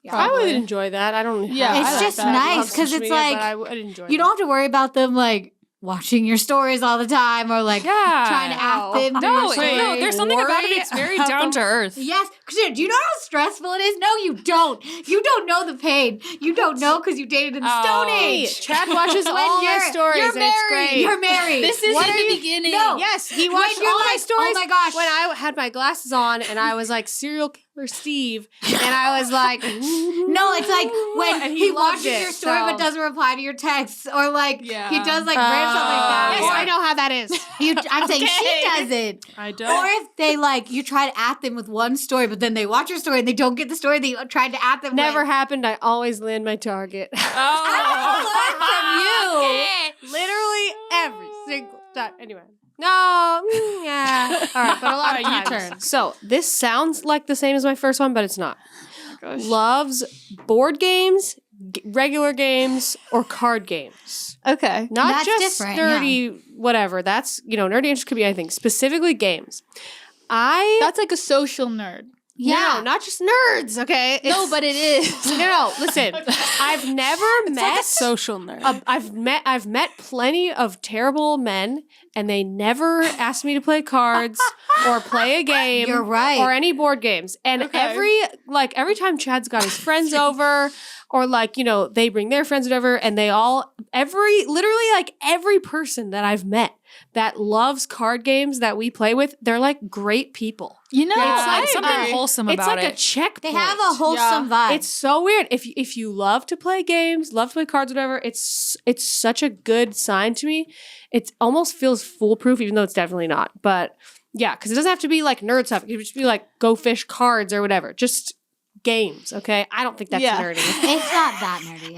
Yeah. I would Probably. enjoy that. I don't. Yeah, have I It's like just that. nice love because social it's media, like but I would enjoy. you don't have to worry about them like watching your stories all the time or like Yeah. trying to act them. through No, your story. no, there's something about it. Worry It's very about down to earth. Yes, because do you know how stressful it is? No, you don't. You don't know the pain. You don't know because you dated in the Stone Oh. Age. Chad watches When all my you're- stories. You're and married. It's great. You're married. This is What in are the you- beginning. No. Yes, he When watched you're all my like, stories. oh my gosh. When I had my glasses on and I was like serial killer Steve, and I was like, No, it's like when And he loved watches it, your story so- but doesn't reply to your texts, or like Yeah. he does like random stuff like that. Yes, Or I know how that is. I'm saying she does it. I Or don't. if they like you try to at them with one story, but then they watch your story and they don't get the story they tried to at them. Never with. happened. I always land my target. I learned from you. Literally every single time. Anyway. No, yeah. All right, but a lot of All right, times. your turn. So this sounds like the same as my first one, but it's not. Loves board games, regular games, or card games. Okay. Not That's just different, nerdy, whatever. That's, nerdy interest could be anything. Specifically games. I That's like a social nerd. Yeah. No, not just nerds, okay? No, It's- but it is. no, listen. I've never met Social nerd. I've met plenty of terrible men, and they never asked me to play cards or play a game. You're right. Or any board games. And Okay. every time Chad's got his friends over, or they bring their friends, whatever, and they all literally every person that I've met that loves card games that we play with, they're like great people. You know, It's I like something agree. wholesome It's about like a it. checkpoint. They have a wholesome vibe. It's so weird. If you love to play games, love to play cards, whatever, it's such a good sign to me. It almost feels foolproof, even though it's definitely not. But yeah, because it doesn't have to be like nerd stuff. It could just be like go fish cards or whatever. Just games, okay? I don't think that's nerdy. It's not that nerdy.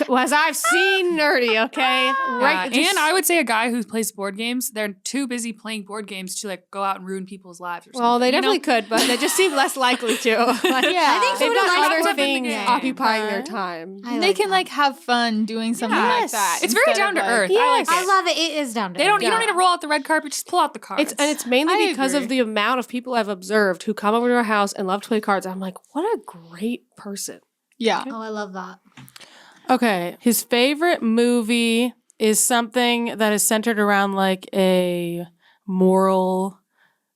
Yeah. As I've seen nerdy, okay? Right. And I would say a guy who plays board games, they're too busy playing board games to like go out and ruin people's lives or something. Well, they definitely could, but they just seem less likely to. Like, I think they've someone got likes other to play the things game. occupying their time. They can like have fun doing something like that. It's very instead down of, to like- earth. Yes. I I like it. love it. It is down to You don't earth. need to roll out the red carpet. Just pull out the cards. It's mainly I because of agree. the amount of people I've observed who come over to our house and love to play cards. I'm like, what a great person. Yeah. Oh, I love that. Okay. His favorite movie is something that is centered around like a moral.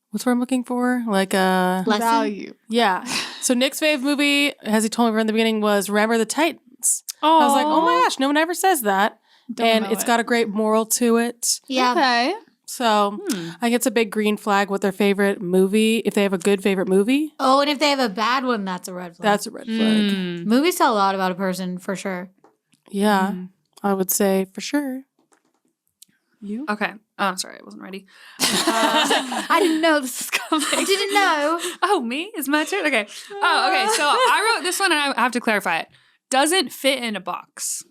What's what I'm looking for? Like a Lesson? Value. yeah. So Nick's favorite movie, as he told me from the beginning, was Remember the Titans. I was like, oh my gosh, no one ever says that, and it's got a great moral to it. Yeah. Okay. So I think it's a big green flag with their favorite movie. If they have a good favorite movie, Oh, and if they have a bad one, that's a red flag. that's a red flag. Movies tell a lot about a person for sure. Yeah, I would say for sure. You? Okay. Oh, sorry, I wasn't ready. I didn't know this was coming. I didn't know. Oh, me? Is my turn? Okay. Oh, okay. So I wrote this one and I have to clarify it. Doesn't fit in a box.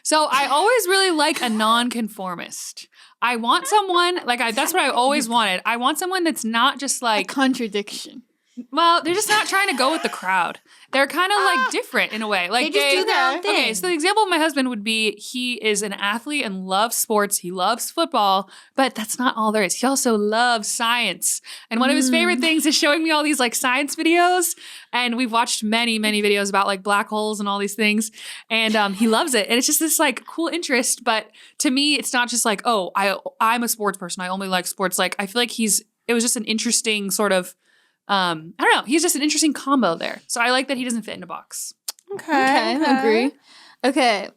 So I always really like a nonconformist. I want someone, that's what I always wanted. I want someone that's not just A like, contradiction. well, they're just not trying to go with the crowd. They're kind of like different in a way. Like They just do their own Okay, thing. so the example of my husband would be he is an athlete and loves sports. He loves football, but that's not all there is. He also loves science. And one of his favorite things is showing me all these like science videos. And we've watched many, many videos about like black holes and all these things. And he loves it. And it's just this like cool interest. But to me, it's not just like, oh, I'm a sports person. I only like sports. Like I feel like it was just an interesting sort of I don't know. He's just an interesting combo there. So I like that he doesn't fit in a box. Okay, agree. Okay.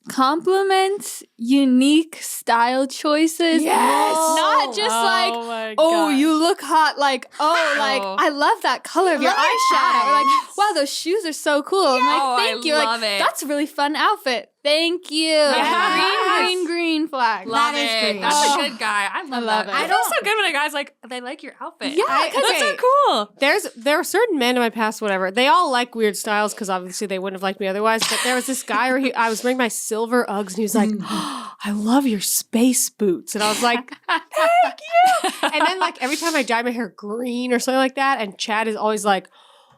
Compliments unique style choices. Yes! Not just like, my oh, God. you look hot. Like, oh, like, I love that color of your Love your eyeshadow. Or like, eyes. wow, those shoes are so cool. I'm like, Oh, I thank you. love Like, it. that's a really fun outfit. Thank you. Yes. Green flag. Love That is it. great. That's Oh. a good guy. I love love that. it. I feel so good when a guy's like, they like your outfit. Yeah, That's so okay. cool. There were certain men in my past, whatever. They all like weird styles because obviously they wouldn't have liked me otherwise. But there was this guy where I was wearing my silver Uggs and he was like, oh, I love your space boots. And I was like, thank you. And then like every time I dye my hair green or something like that, and Chad is always like,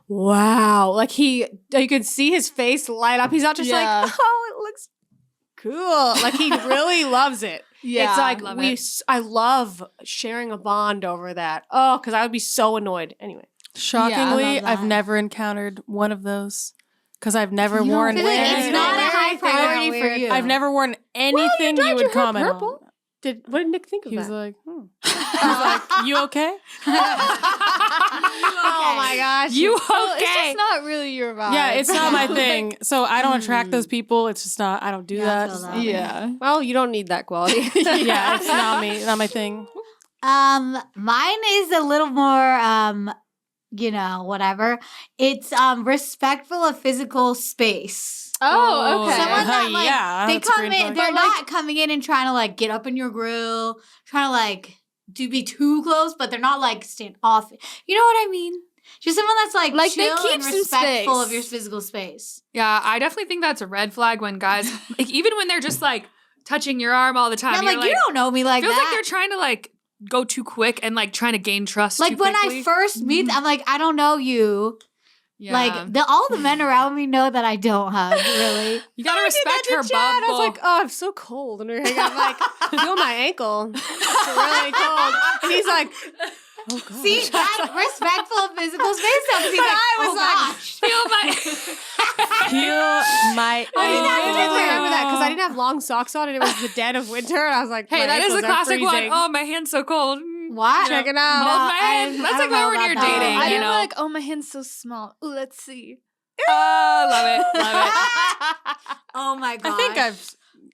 wow. Like you could see his face light up. He's not just Yeah. like, oh, it looks cool. Like he really loves it. Yeah. It's like love it. I love sharing a bond over that. Oh, because I would be so annoyed. Anyway. Shockingly, love I've that. never encountered one of those because I've never You worn don't feel like anything. it's not a high priority for you. I've never worn anything dyed you would your hair comment purple. on. What did Nick think of He was that? like, He was like, you okay? Oh my gosh. You Well, it's okay? just not really your vibe. Yeah, it's not my thing. So I don't attract those people. It's just not, I don't do Yeah, I that. feel that. Yeah. Well, you don't need that quality. Yeah, it's not me, not my thing. Mine is a little more whatever. It's respectful of physical space. Oh, okay. Someone that like yeah, they that's a come green in, flag. they're not coming in and trying to like get up in your grill, trying to like be too close, but they're not like stand off. You know what I mean? Just someone that's like Like, they chill keep and some respectful space. of your physical space. Yeah, I definitely think that's a red flag when guys, like, even when they're just like touching your arm all the time. Yeah, I'm you're like, you don't know me like feels that. like they're trying to like go too quick and like trying to gain trust. Like too when quickly. I first meet, I'm like, I don't know you. Yeah. Like all the men around me know that I don't hug. Really, you gotta respect her Chad, bubble. I was like, oh, I'm so cold. And I'm like, feel my ankle. It's really cold. And he's like, oh, God. see that respectful of physical space. Though, 'cause he's like, I was oh like, gosh. feel my. Feel my. I remember that because I didn't have long socks on and it was the dead of winter. And I was like, Hey, my that is ankles a are classic one. freezing. Oh, my hand's so cold. What? Check it out. Hold my hand. I That's don't like know when about you're that. dating. I you didn't know. like, oh, my hand's so small. Ooh, let's see. Oh, love it. Love it. Oh my god! I think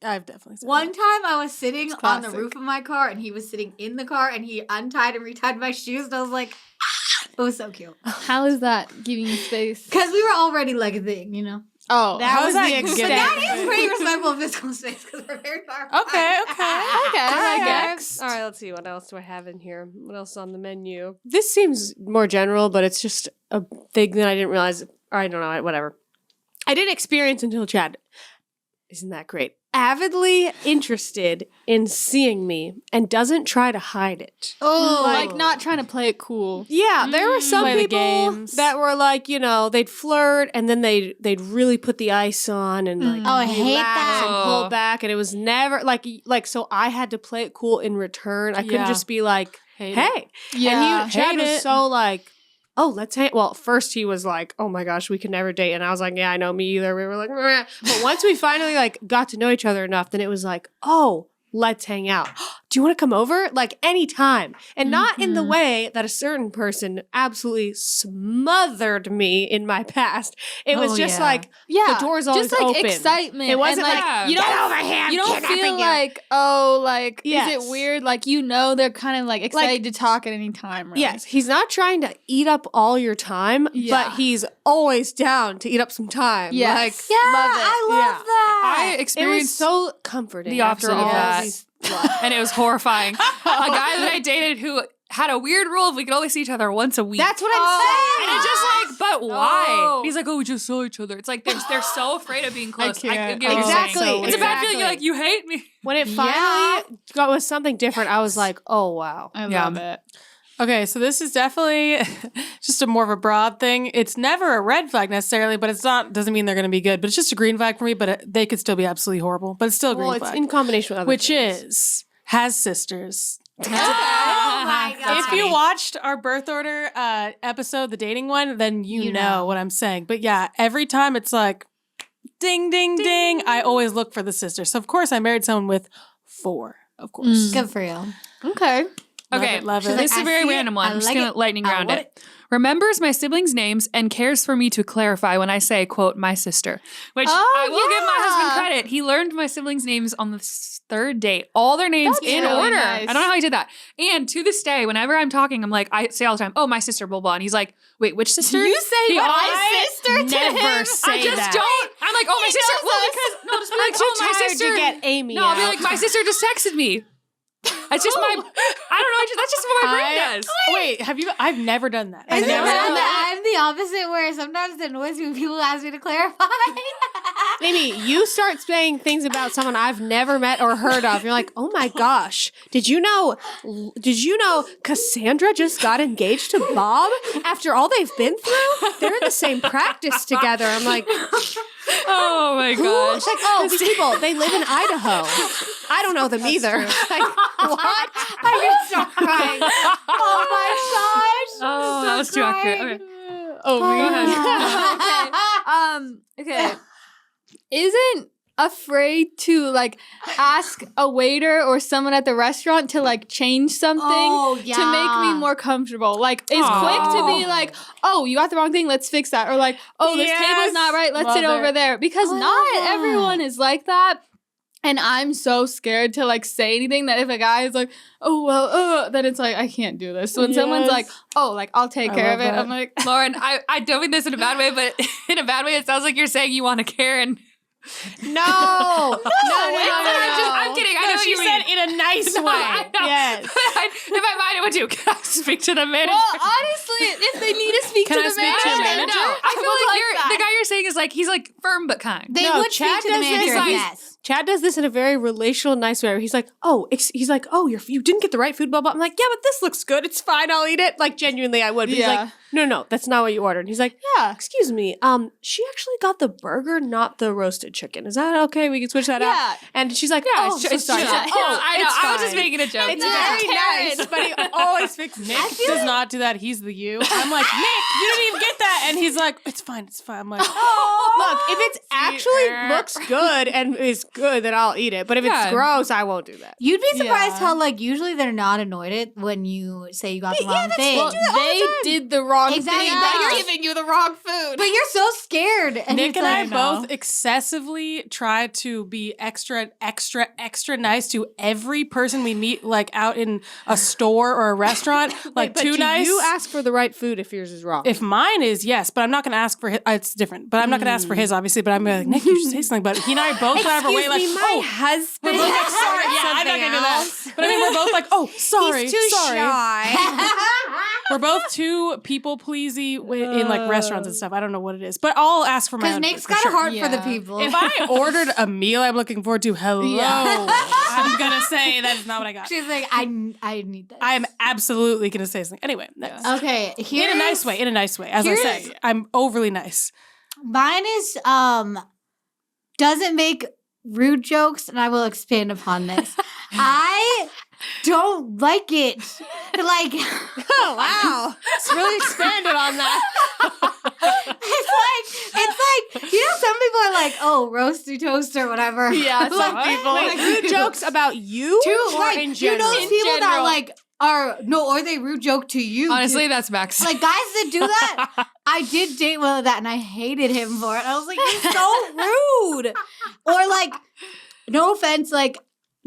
I've definitely said One that. time I was sitting on the classic. roof of my car and he was sitting in the car and he untied and retied my shoes and I was like, it was so cute. How is that giving you space? Because we were already like a thing, you know? Oh, that How's was that the getting extent. That is pretty respectful physical space because we're very far apart. Okay. Next. All right, let's see. What else do I have in here? What else on the menu? This seems more general, but it's just a thing that I didn't realize. Or I don't know. Whatever. I didn't experience until Chad. Isn't that great? Avidly interested in seeing me and doesn't try to hide it. Oh, Like not trying to play it cool. Yeah, there were some Play the people games. that were like, they'd flirt and then they'd really put the ice on and like Oh, I hate relax that. and pull back, and it was never like so I had to play it cool in return. I couldn't Yeah. just be like, Hate hey. Yeah. And Chad Hate was it. so like, oh, let's hang. Well, first he was like, oh my gosh, we could never date. And I was like, yeah, I know, me either. We were like, meh. But once we finally like got to know each other enough, then it was like, oh, let's hang out. Do you want to come over? Like anytime. And not in the way that a certain person absolutely smothered me in my past. It was Oh, just yeah. like, Yeah, the door's always just like open. excitement. It wasn't and, like, you get don't over here, I'm you don't kidnapping feel you. like is Yes. it weird? Like they're kind of like excited to talk at any time. Really. Yes, he's not trying to eat up all your time, Yeah. but he's always down to eat up some time. Yes. Like, yeah, Love it. I love Yeah. that. I it was experienced so comforting. the opposite after of all that. these- and it was horrifying. A guy that I dated who had a weird rule of we could only see each other once a week. That's what I'm saying. and it's just like, but why? Oh. He's like, oh, we just saw each other. It's like they're so afraid of being close. I can't. get what you're saying. Exactly. It's a bad feeling. Exactly. You're like, you hate me. When it finally was something different, I was like, oh wow. I Yeah. love it. Okay, so this is definitely just a more of a broad thing. It's never a red flag necessarily, but it's not doesn't mean they're going to be good. But it's just a green flag for me. But they could still be absolutely horrible. But it's still a green Well, it's flag, in combination with other which things. is has sisters. Oh my god. If you watched our birth order episode, the dating one, then you know what I'm saying. But yeah, every time it's like ding, ding, ding. I always look for the sister. So of course I married someone with 4, of course. Good for you. Okay. Okay, love it. this like, is a I very see it, random one. I I'm just like going it, to lightning I round want it. Remembers my siblings' names and cares for me to clarify when I say, quote, my sister. Which I will give my husband credit. He learned my siblings' names on the 3rd date. All their names That's in really order. nice. I don't know how he did that. And to this day, whenever I'm talking, I'm like, I say all the time, oh, my sister, blah, blah. And he's like, wait, which sister? You say He my always- sister to never him? say I just that. don't. I'm like, oh, my He sister. knows Well, us. because, no, just be like, Too oh, my tired sister. to get Amy No, I'll be out. like, my sister just texted me. It's just my, I don't know, that's just what my brain does. Wait, have you? I've never done that. I've Isn't never that done that. I'm the opposite where sometimes it annoys me when people ask me to clarify. Amy, you start saying things about someone I've never met or heard of. You're like, oh my gosh, did you know Cassandra just got engaged to Bob after all they've been through? They're in the same practice together. I'm like, Oh my who? gosh. It's like, oh, these people, they live in Idaho. I don't know them either. Like, what? I'm gonna start crying. Oh my gosh. Oh, that was too accurate. Okay. Oh, Go ahead. okay. Isn't afraid to like ask a waiter or someone at the restaurant to like change something Oh, to make yeah. me more comfortable. Like is Aw. quick to be like, oh, you got the wrong thing, let's fix that. Or like, oh, this Yes. table's not right, let's Love sit over it. there. Because I love not that. everyone is like that. And I'm so scared to like say anything that if a guy is like, oh, well, then it's like, I can't do this. So when someone's Yes. like, oh, like I'll take I care of love it, that. I'm like, Lauren, I don't mean this in a bad way, but in a bad way, it sounds like you're saying you want to care and No. No. I'm kidding. I know No, what she you said mean. in a nice No, way. I know. Yes. In my mind, I went to, can I speak to the manager? well, honestly, if they need to speak Can to I the speak to a manager, manager? No, I feel would like, like the guy you're saying is like, he's like firm but kind. They No, would Chad speak to the does this manager, like- yes. Chad does this in a very relational, nice way. Where he's like, "Oh, you didn't get the right food, blah blah." I'm like, "Yeah, but this looks good. It's fine. I'll eat it." Like genuinely, I would. But he's Yeah. like, "No, that's not what you ordered." And he's like, yeah. "Excuse me, she actually got the burger, not the roasted chicken. Is that okay? We can switch that Yeah. out." And she's like, Yeah, "Oh, it's so sorry." chill. She's like, Yeah, "Oh, I know. it's I was just fine." making a joke. It's Yeah. very nice, but he always fixes Nick it. does not do that. He's the you. I'm like, Nick, you didn't even get that. And he's like, it's fine. I'm like, Look, if it actually looks good and is good, then I'll eat it. But if Yeah. it's gross, I won't do that. You'd be surprised Yeah. how like usually they're not annoyed when you say you got the wrong thing. Well, they did the wrong Exactly. thing. Yeah. They're giving you the wrong food. But you're so scared. And Nick it's and I like, both excessively try to be extra nice to every person we meet, like out in a store or a restaurant. Like But too do nice. you ask for the right food if yours is wrong? If mine is, yes, but I'm not going to ask for his. It's different, but I'm not going to ask for his, obviously. But I'm like, Nick, you should say something. But he and I both got our way, like, my oh, husband. we're both like, sorry, yeah, I'm not going to do that. But I mean, we're both like, oh, sorry, sorry. We're both too people pleasy in like restaurants and stuff. I don't know what it is, but I'll ask for my because own. Nick's food, for got a sure. heart for the people. If I ordered a meal I'm looking forward to, hello, I'm gonna say that is not what I got. She's like, I need this. I am absolutely gonna say something. Anyway, next. Okay, In a nice way. In a nice way. As I here's- say, I'm overly nice. Mine is doesn't make rude jokes, and I will expand upon this. I don't like it. Like, Oh, wow. It's really expanded on that. it's like you know, some people are like, oh, roasty toast or whatever. Yeah, some Like, people. like, Rude jokes about you too, or like, in you general? know, those people that general. like are no, or they rude joke to you. Honestly, too. that's Max. Like guys that do that, I did date one of that, and I hated him for it. I was like, he's so rude. Or like, no offense, like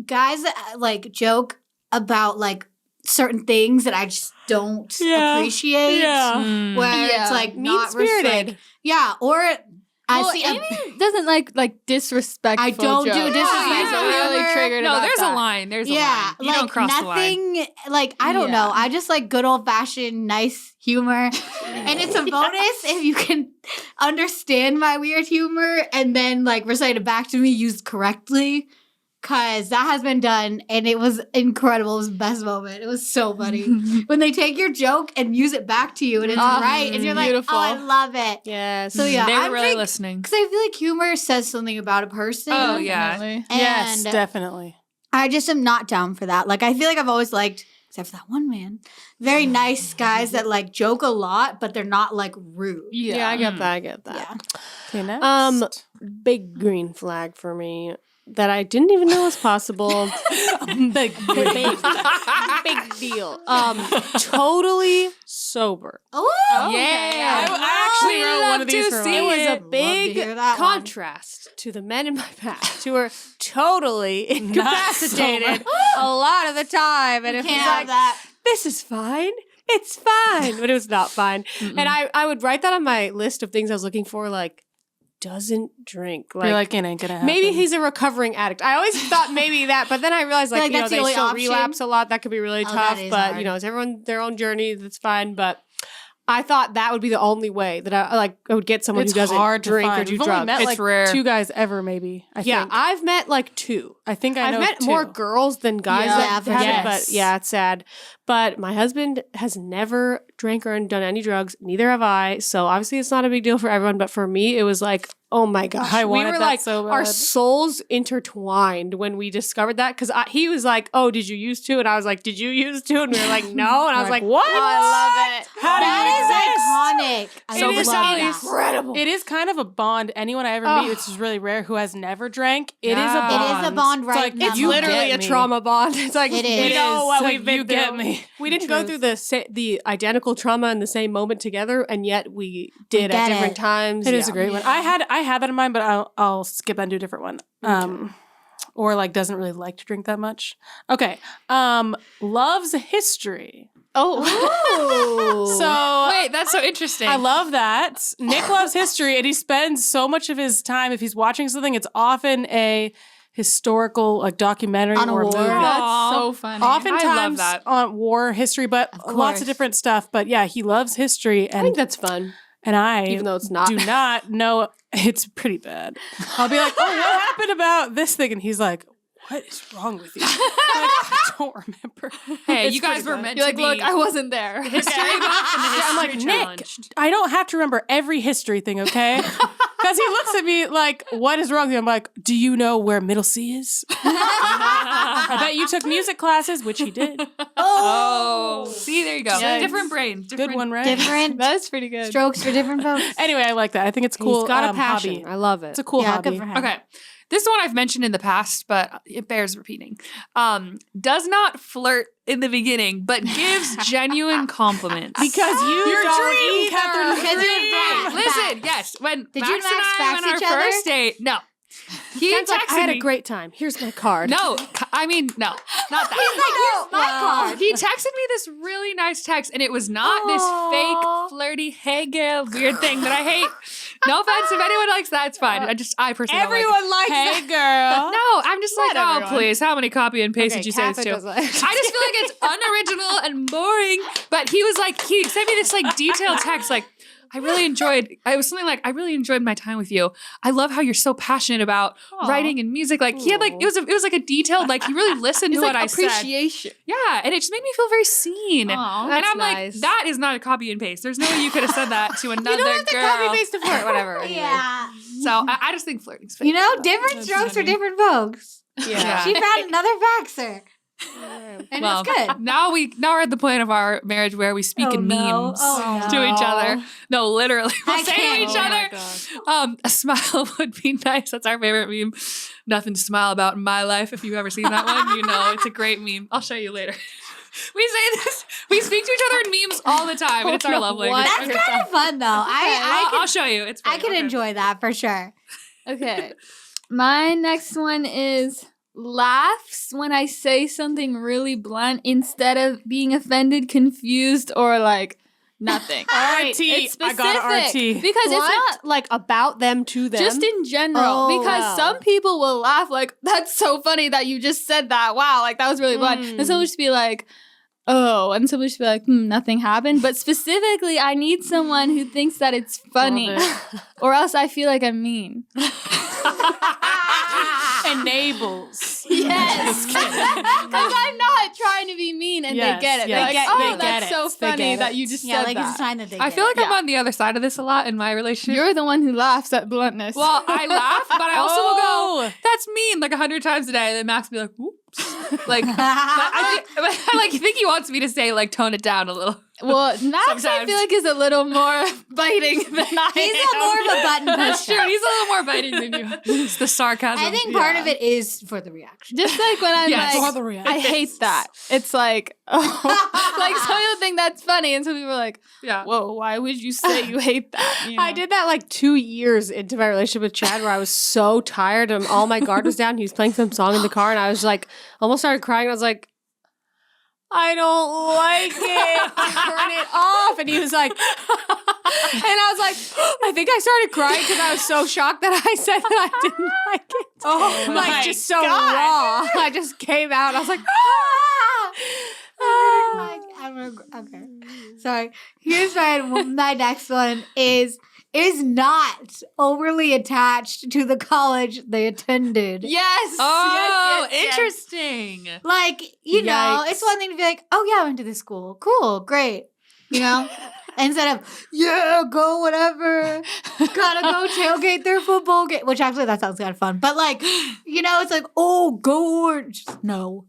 guys that like joke about like certain things that I just don't appreciate. Yeah. Where Yeah. it's like not Mean-spirited. like, yeah, or I Well, see. Amy doesn't like disrespectful I don't do jokes. disrespectful She's really humor. triggered no, about there's that. a line. There's a yeah, line. You like don't cross the line. nothing. Like I don't know. Yeah. I just like good old fashioned nice humor, and it's a bonus if you can understand my weird humor and then like recite it back to me used correctly. Cause that has been done and it was incredible. It was the best moment. It was so funny. When they take your joke and use it back to you and it's right. And you're like, beautiful. oh, I love it. Yes. So yeah, They were I'm really like, listening. because I feel like humor says something about a person. Oh, yeah. Definitely. And Yes, definitely. I just am not down for that. Like I feel like I've always liked, except for that one man, very nice guys that like joke a lot, but they're not like rude. Yeah, I get that. I get that. Yeah. Okay, next. Big green flag for me that I didn't even know was possible. big deal. Totally sober. Oh, Yeah. I actually We wrote love one of these to for see It was it. a Love to big hear that one. contrast to the men in my past who were totally Not incapacitated a lot of the time. And it was can't have like, that. this is fine. It's fine. But it was not fine. And I would write that on my list of things I was looking for, like, doesn't drink. You're like, it ain't gonna happen. Maybe he's a recovering addict. I always thought maybe that, but then I realized Like, you know, that's the they only still option? relapse a lot. That could be really Oh, tough. that is But hard. you know, it's everyone their own journey. That's fine. But I thought that would be the only way that I would get someone it's who doesn't hard to drink find. or do We've drugs. only met It's like rare. 2 guys ever, maybe. I Yeah, think. I've met like 2. I think I I've know met 2. more girls than guys Yeah, that for have sure. it, but yeah, it's sad. But my husband has never drank or done any drugs. Neither have I. So obviously it's not a big deal for everyone. But for me, it was like, oh my gosh. I we wanted were that like, so our bad. souls intertwined when we discovered that. Because he was like, oh, did you used to? And I was like, did you used to? And we were like, no. And I was like, what? Oh, I love it. How do That is iconic. I So love personality that. is incredible. It is kind of a bond. Anyone I ever meet, which is really rare, who has never drank, it is a Yeah. bond. It is a bond It's right like, now. It's you literally get a me. trauma bond. It's like, It we is. know It's what like, we've been you through. get me. We didn't go through the identical trauma in the same moment together, and yet we did get at different it. times. It is Yeah. a great one. I had that in mind, but I'll skip that and do a different one. Or like doesn't really like to drink that much. Okay. Loves history. Oh, So Wait, that's so interesting. I love that. Nick loves history, and he spends so much of his time, if he's watching something, it's often a historical like documentary On a or a war. movie. Aw. That's so funny. Oftentimes I love that. on war history, but lots course. of different stuff. But yeah, he loves history, I and think that's fun, I even though it's not. do not know. It's pretty bad. I'll be like, oh, what happened about this thing? And he's like, what is wrong with you? I'm like, I don't remember. Hey, It's you guys pretty were bad. meant You're to like, be look, I wasn't there. history buff and the I'm like, history Nick, challenge. I don't have to remember every history thing, okay? Because he looks at me like, what is wrong with you? I'm like, do you know where Middle C is? I bet you took music classes, which he did. Oh, see, there you go. Yikes. Different brain. Different. Good one, right? Different That's pretty good. strokes for different folks. Anyway, I like that. I think it's cool. He's got a passion. Hobby. I love it. It's a cool Yeah, hobby. good for him. Okay. This is one I've mentioned in the past, but it bears repeating. Does not flirt in the beginning, but gives genuine compliments. Because Your don't dream, eat Catherine's Because you're dream. fat. Listen, yes. When Did Max you and Max and I fax went on each our other? first date, no. He Ken's like, texted I had me. a great time. Here's my card. No, I mean, no, not that. Here's my card. He texted me this really nice text, and it was not this fake, flirty, hey girl, weird thing that I hate. No offense, if anyone likes that, it's fine. I personally don't like it. Everyone likes hey girl. No, I'm just like, Not oh, everyone. please, how many copy and paste did you say this to? I just feel like it's unoriginal and boring. But he was like, he sent me this like detailed text, like, I really enjoyed my time with you. I love how you're so passionate about writing and music. Like he had like, it was like a detailed, like he really listened to what I said. Appreciation. Yeah. And it just made me feel very seen. Aw, and that's I'm nice. like, that is not a copy and paste. There's no way you could have said that to another You don't have to girl. copy paste to flirt, whatever. Anyway. Yeah. So I just think flirting's fake. You know, different strokes for different folks. Yeah. She found another faxer. And Well, it's good. Now we're at the point of our marriage where we speak in memes to each other. No, literally, we'll I say to can't. each Oh other. A smile would be nice. That's our favorite meme. Nothing to smile about in my life. If you've ever seen that one, you know it's a great meme. I'll show you later. We say this. We speak to each other in memes all the time, and it's our love language. That's kind of fun, though. I'll show you. It's I funny. can Okay. enjoy that for sure. Okay. My next one is laughs when I say something really blunt instead of being offended, confused, or like nothing. RT. It's I got an specific RT. because Blunt, it's not like about them to them. just in general. Oh, because wow. some people will laugh like, that's so funny that you just said that. Wow, like that was really blunt. And some will just be like, oh, and some will just be like, nothing happened. But specifically, I need someone who thinks that it's funny, or else I feel like I'm mean. Enables. Yes. Because I'm not trying to be mean and Yes, they get it. yes. They're like, They oh, get that's it. so They funny get that it. you just Yeah, said like that. it's a sign that they I get feel it. like I'm on the other side of this a lot in my relationship. You're the one who laughs at bluntness. Well, I laugh, but I also will go, that's mean, like 100 times a day. And then Max will be like, whoops. Like, I think he wants me to say, like, tone it down a little. Well, Max, I Sometimes. feel like, is a little more biting than I He's am. more of a button That's pusher. true. He's a little more biting than you. It's the sarcasm. I think part of it is for the reaction. Just like when I'm Yes. like, For the reaction. I hate that. It's like, oh, like some people think that's funny, and some people are like, Yeah. whoa, why would you say you hate that? You I know? did that like 2 years into my relationship with Chad where I was so tired and all my guard was down. He was playing some song in the car and I was like, almost started crying. I was like, I don't like it. Turn it off. And he was like, and I was like, I think I started crying because I was so shocked that I said that I didn't like it. Oh my like just so God. raw. I just came out. I was like, Okay. Sorry. Here's my next one is not overly attached to the college they attended. Yes. Oh, yes, yes, yes. interesting. Like, you know, Yikes. it's one thing to be like, oh yeah, I went to this school. Cool, great. You know? Instead of, yeah, go whatever. Gotta go tailgate their football game. Which actually that sounds kind of fun. But like, you know, it's like, oh, go orange. No.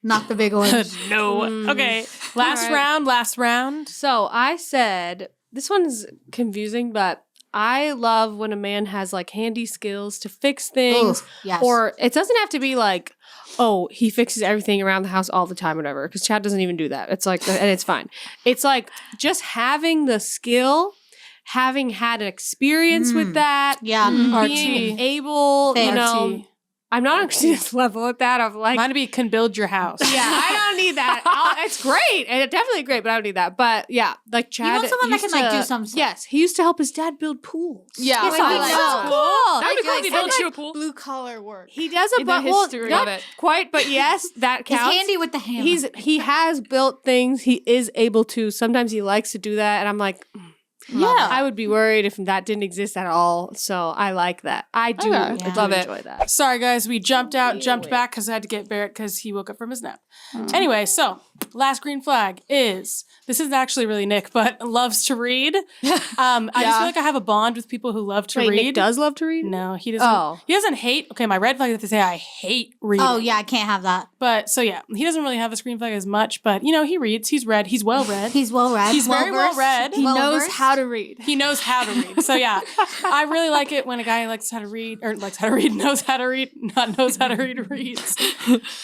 Not the big orange. No. Okay. Last round. So I said, this one's confusing, but I love when a man has like handy skills to fix things. Oof, yes. Or it doesn't have to be like, oh, he fixes everything around the house all the time or whatever. Because Chad doesn't even do that. It's like, and it's fine. It's like just having the skill, having had an experience with that. Yeah. Being able, you Fair. know. I'm not on Christina's level at that. Of like, Mine to be can build your house. yeah, I don't need that. It's great. And it's definitely great, but I don't need that. But yeah, like Chad. want someone that used can, like, to- do some stuff. Yes, he used to help his dad build pools. Yeah. Yes, like, I I like know. that. Cool. That'd be cool if you Like, built you a pool. blue collar work. He does In a the but well, history not of it. quite, but yes, that It's counts. handy with the hammer. He has built things. He is able to. Sometimes he likes to do that, and I'm like, Yeah. I would be worried if that didn't exist at all. So I like that. I do. Okay. I do Love it. enjoy that. Sorry, guys. We jumped back because I had to get Barrett because he woke up from his nap. Anyway, so last green flag is this isn't actually really Nick, but loves to read. I just feel like I have a bond with people who love to Wait, read. Nick does love to read. No, he doesn't. Oh. He doesn't hate. Okay, my red flag is to say I hate reading. Oh, yeah, I can't have that. But so yeah, he doesn't really have a screen flag as much, but you know, he reads. He's read. He's well read. He's well read. He's very well well-versed. read. He knows Well-versed. how to to read. He knows how to read. So yeah, I really like it when a guy likes how to read, knows how to read, not knows how to read, reads.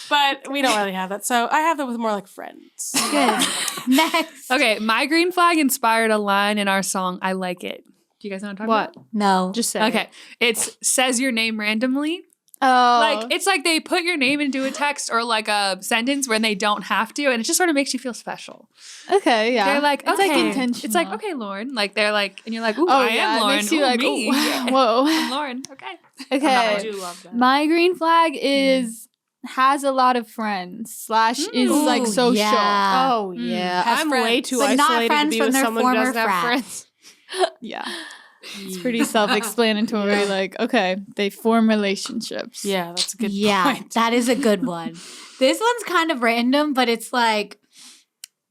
But we don't really have that. So I have that with more like friends. Good. Next. Okay, my green flag inspired a line in our song, I Like It. Do you guys know what I'm talking about? No. Just say Okay. It's says your name randomly. Oh. Like, it's like they put your name into a text or like a sentence when they don't have to, and it just sort of makes you feel special. Okay, yeah. They're like, it's okay. like intentional. It's like, okay, Lauren. Like, they're like, and you're like, ooh, Oh, I yeah, am it Lauren. makes you Ooh, like, me. oh, whoa. I'm Lauren. Okay. Okay. I do love that. My green flag is has a lot of friends / is like Ooh, social. yeah. Oh yeah, Has I'm friends. way too But not isolated to friends be from with their someone who former doesn't have frat. friends. Yeah. It's pretty self-explanatory. Like, okay, they form relationships. Yeah, that's a good point. That is a good one. This one's kind of random, but it's like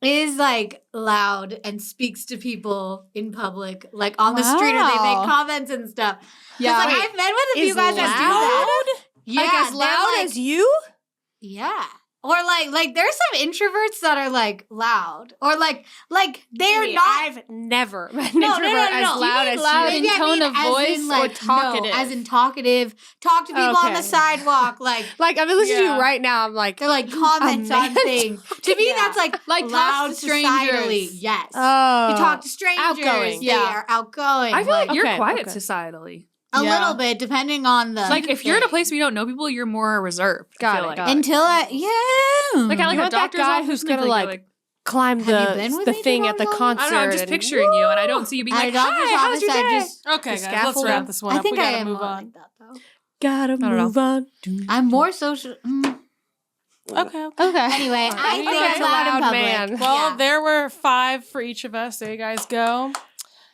is like loud and speaks to people in public, like on the street, or they Wow. make comments and stuff. Yeah. Like Wait, I've met with a few is guys that do that. Yeah, Like as they're loud like- as you? Yeah. Or like there's some introverts that are like loud. Or like they're not I've never met an No, introvert no. as You loud mean as loud you. in tone of as voice in, or talkative? No, as in talkative. Talk to people on Okay. the sidewalk. Like Like I'm listening to Yeah. you right now. I'm like, they're like comments on man. things. To me, Yeah. that's like Like loud talk to strangers. societally. Yes. oh, You talk to strangers. outgoing. They Yeah. are outgoing. I feel like you're Okay, quiet okay. societally. a Yeah. little bit, depending on the Like, if you're in a thing. place where you don't know people, you're more reserved. I Got feel it, like. got it. Until Like, at like You a want that doctor's guy office, who's and gonna, you're like, climb Have you been the with the me thing to at the doctor's concert. I don't know, I'm just and- picturing you, and I don't see you being At like, a doctor's hi, how's office, your I day? just Okay, guys, let's scaffolding. wrap this one I up. think We I gotta am move more on. like that though. Gotta don't know. move on. I'm more social. Okay. Okay. Anyway, I You think guys I'm are loud in loud, public. man. Well, Yeah. there were 5 for each of us. There you guys go.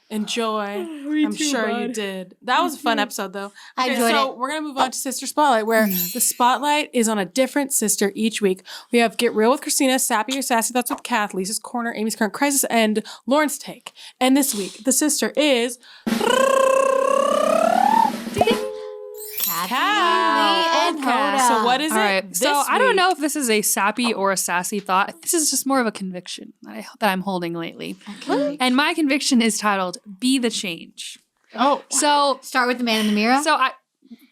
Enjoy. I'm sure you did. That was a fun episode, though. I Okay, enjoyed so it. we're going to move on to Sister Spotlight, where the spotlight is on a different sister each week. We have Get Real with Christina, Sappy or Sassy, that's with Kath, Lisa's Corner, Amy's Current Crisis, and Lauren's Take. And this week, the sister is and Hoda. So what is All it right. this So I don't week? know if this is a sappy or a sassy thought. This is just more of a conviction that I'm holding lately. Okay. And my conviction is titled Be the Change. Oh, So Start with the man in the mirror.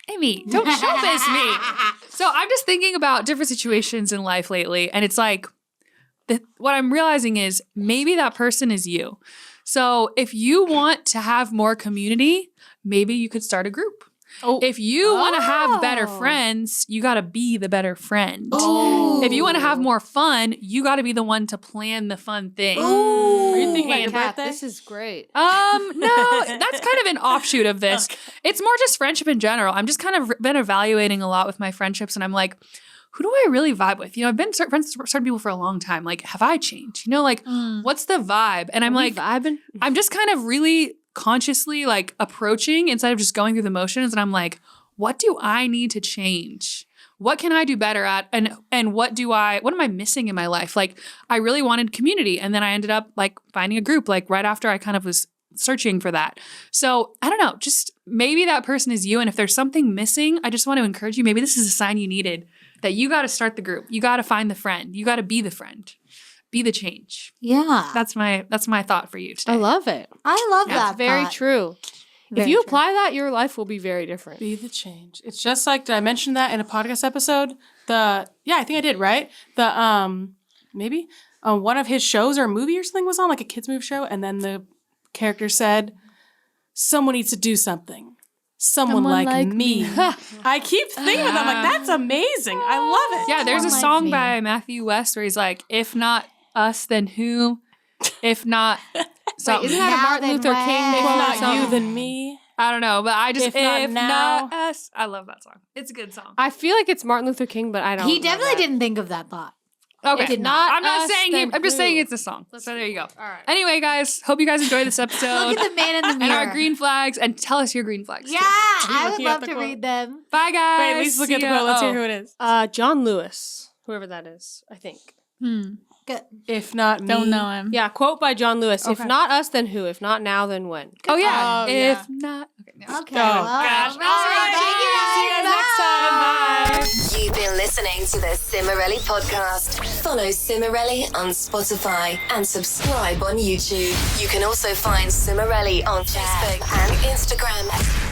Amy, don't showbiz me. So I'm just thinking about different situations in life lately, and it's like what I'm realizing is maybe that person is you. So if you want to have more community, maybe you could start a group. Oh. If you want to have better Oh. friends, you got to be the better friend. Ooh. If you want to have more fun, you got to be the one to plan the fun thing. Are you thinking about your Kath, birthday? this is great. No, that's kind of an offshoot of this. It's more just friendship in general. I'm just kind of been evaluating a lot with my friendships, and I'm like, who do I really vibe with? You know, I've been friends with certain people for a long time. Like, have I changed? You know, like, what's the vibe? And I'm like, vibing. I'm just kind of really consciously like approaching instead of just going through the motions. And I'm like, what do I need to change? What can I do better at? And what am I missing in my life? Like, I really wanted community. And then I ended up like finding a group like right after I kind of was searching for that. So I don't know, just maybe that person is you. And if there's something missing, I just want to encourage you. Maybe this is a sign you needed that you got to start the group. You got to find the friend. You got to be the friend. Be the change. Yeah. That's my thought for you today. I love it. I love Yeah, that. Very thought. true. Very if you true. apply that, your life will be very different. Be the change. It's just like, did I mention that in a podcast episode? I think I did, right? Maybe one of his shows or a movie or something was on, like a kids' movie show, and then the character said, someone needs to do something. Someone like me. I keep thinking of that. I'm like, that's amazing. I love it. Yeah, there's a Someone like song me. by Matthew West where he's like, if not us, then who? If not something. Isn't that a Now Martin then Luther King when? If quote or not something? you, then me. I don't know, but I just, If not now. us. I love that song. It's a good song. I feel like it's Martin Luther King, but I don't. He know definitely that. didn't think of that thought. Okay. did not I'm not us, saying then I'm just saying who? it's a song. So there you go. All right. Anyway, guys, hope you guys enjoyed this episode. Look at the man in the and mirror. our green flags, and tell us your green flags. Yeah, too. I would looking at love the to quote? read them. Bye, guys. Wait, Lisa's looking at the See ya. quote. Let's hear Oh. who it is. John Lewis, whoever that is, I think. Good. If not me. Don't know him. Yeah, quote by John Lewis. If Okay. not us, then who? If not now, then when? Oh, yeah. Oh, if yeah. not. Okay. No. Okay. well, gosh. all right, All right. thank you guys. See you guys next time. Bye. You've been listening to the Cimorelli podcast. Follow Cimorelli on Spotify and subscribe on YouTube. You can also find Cimorelli on Facebook and Instagram.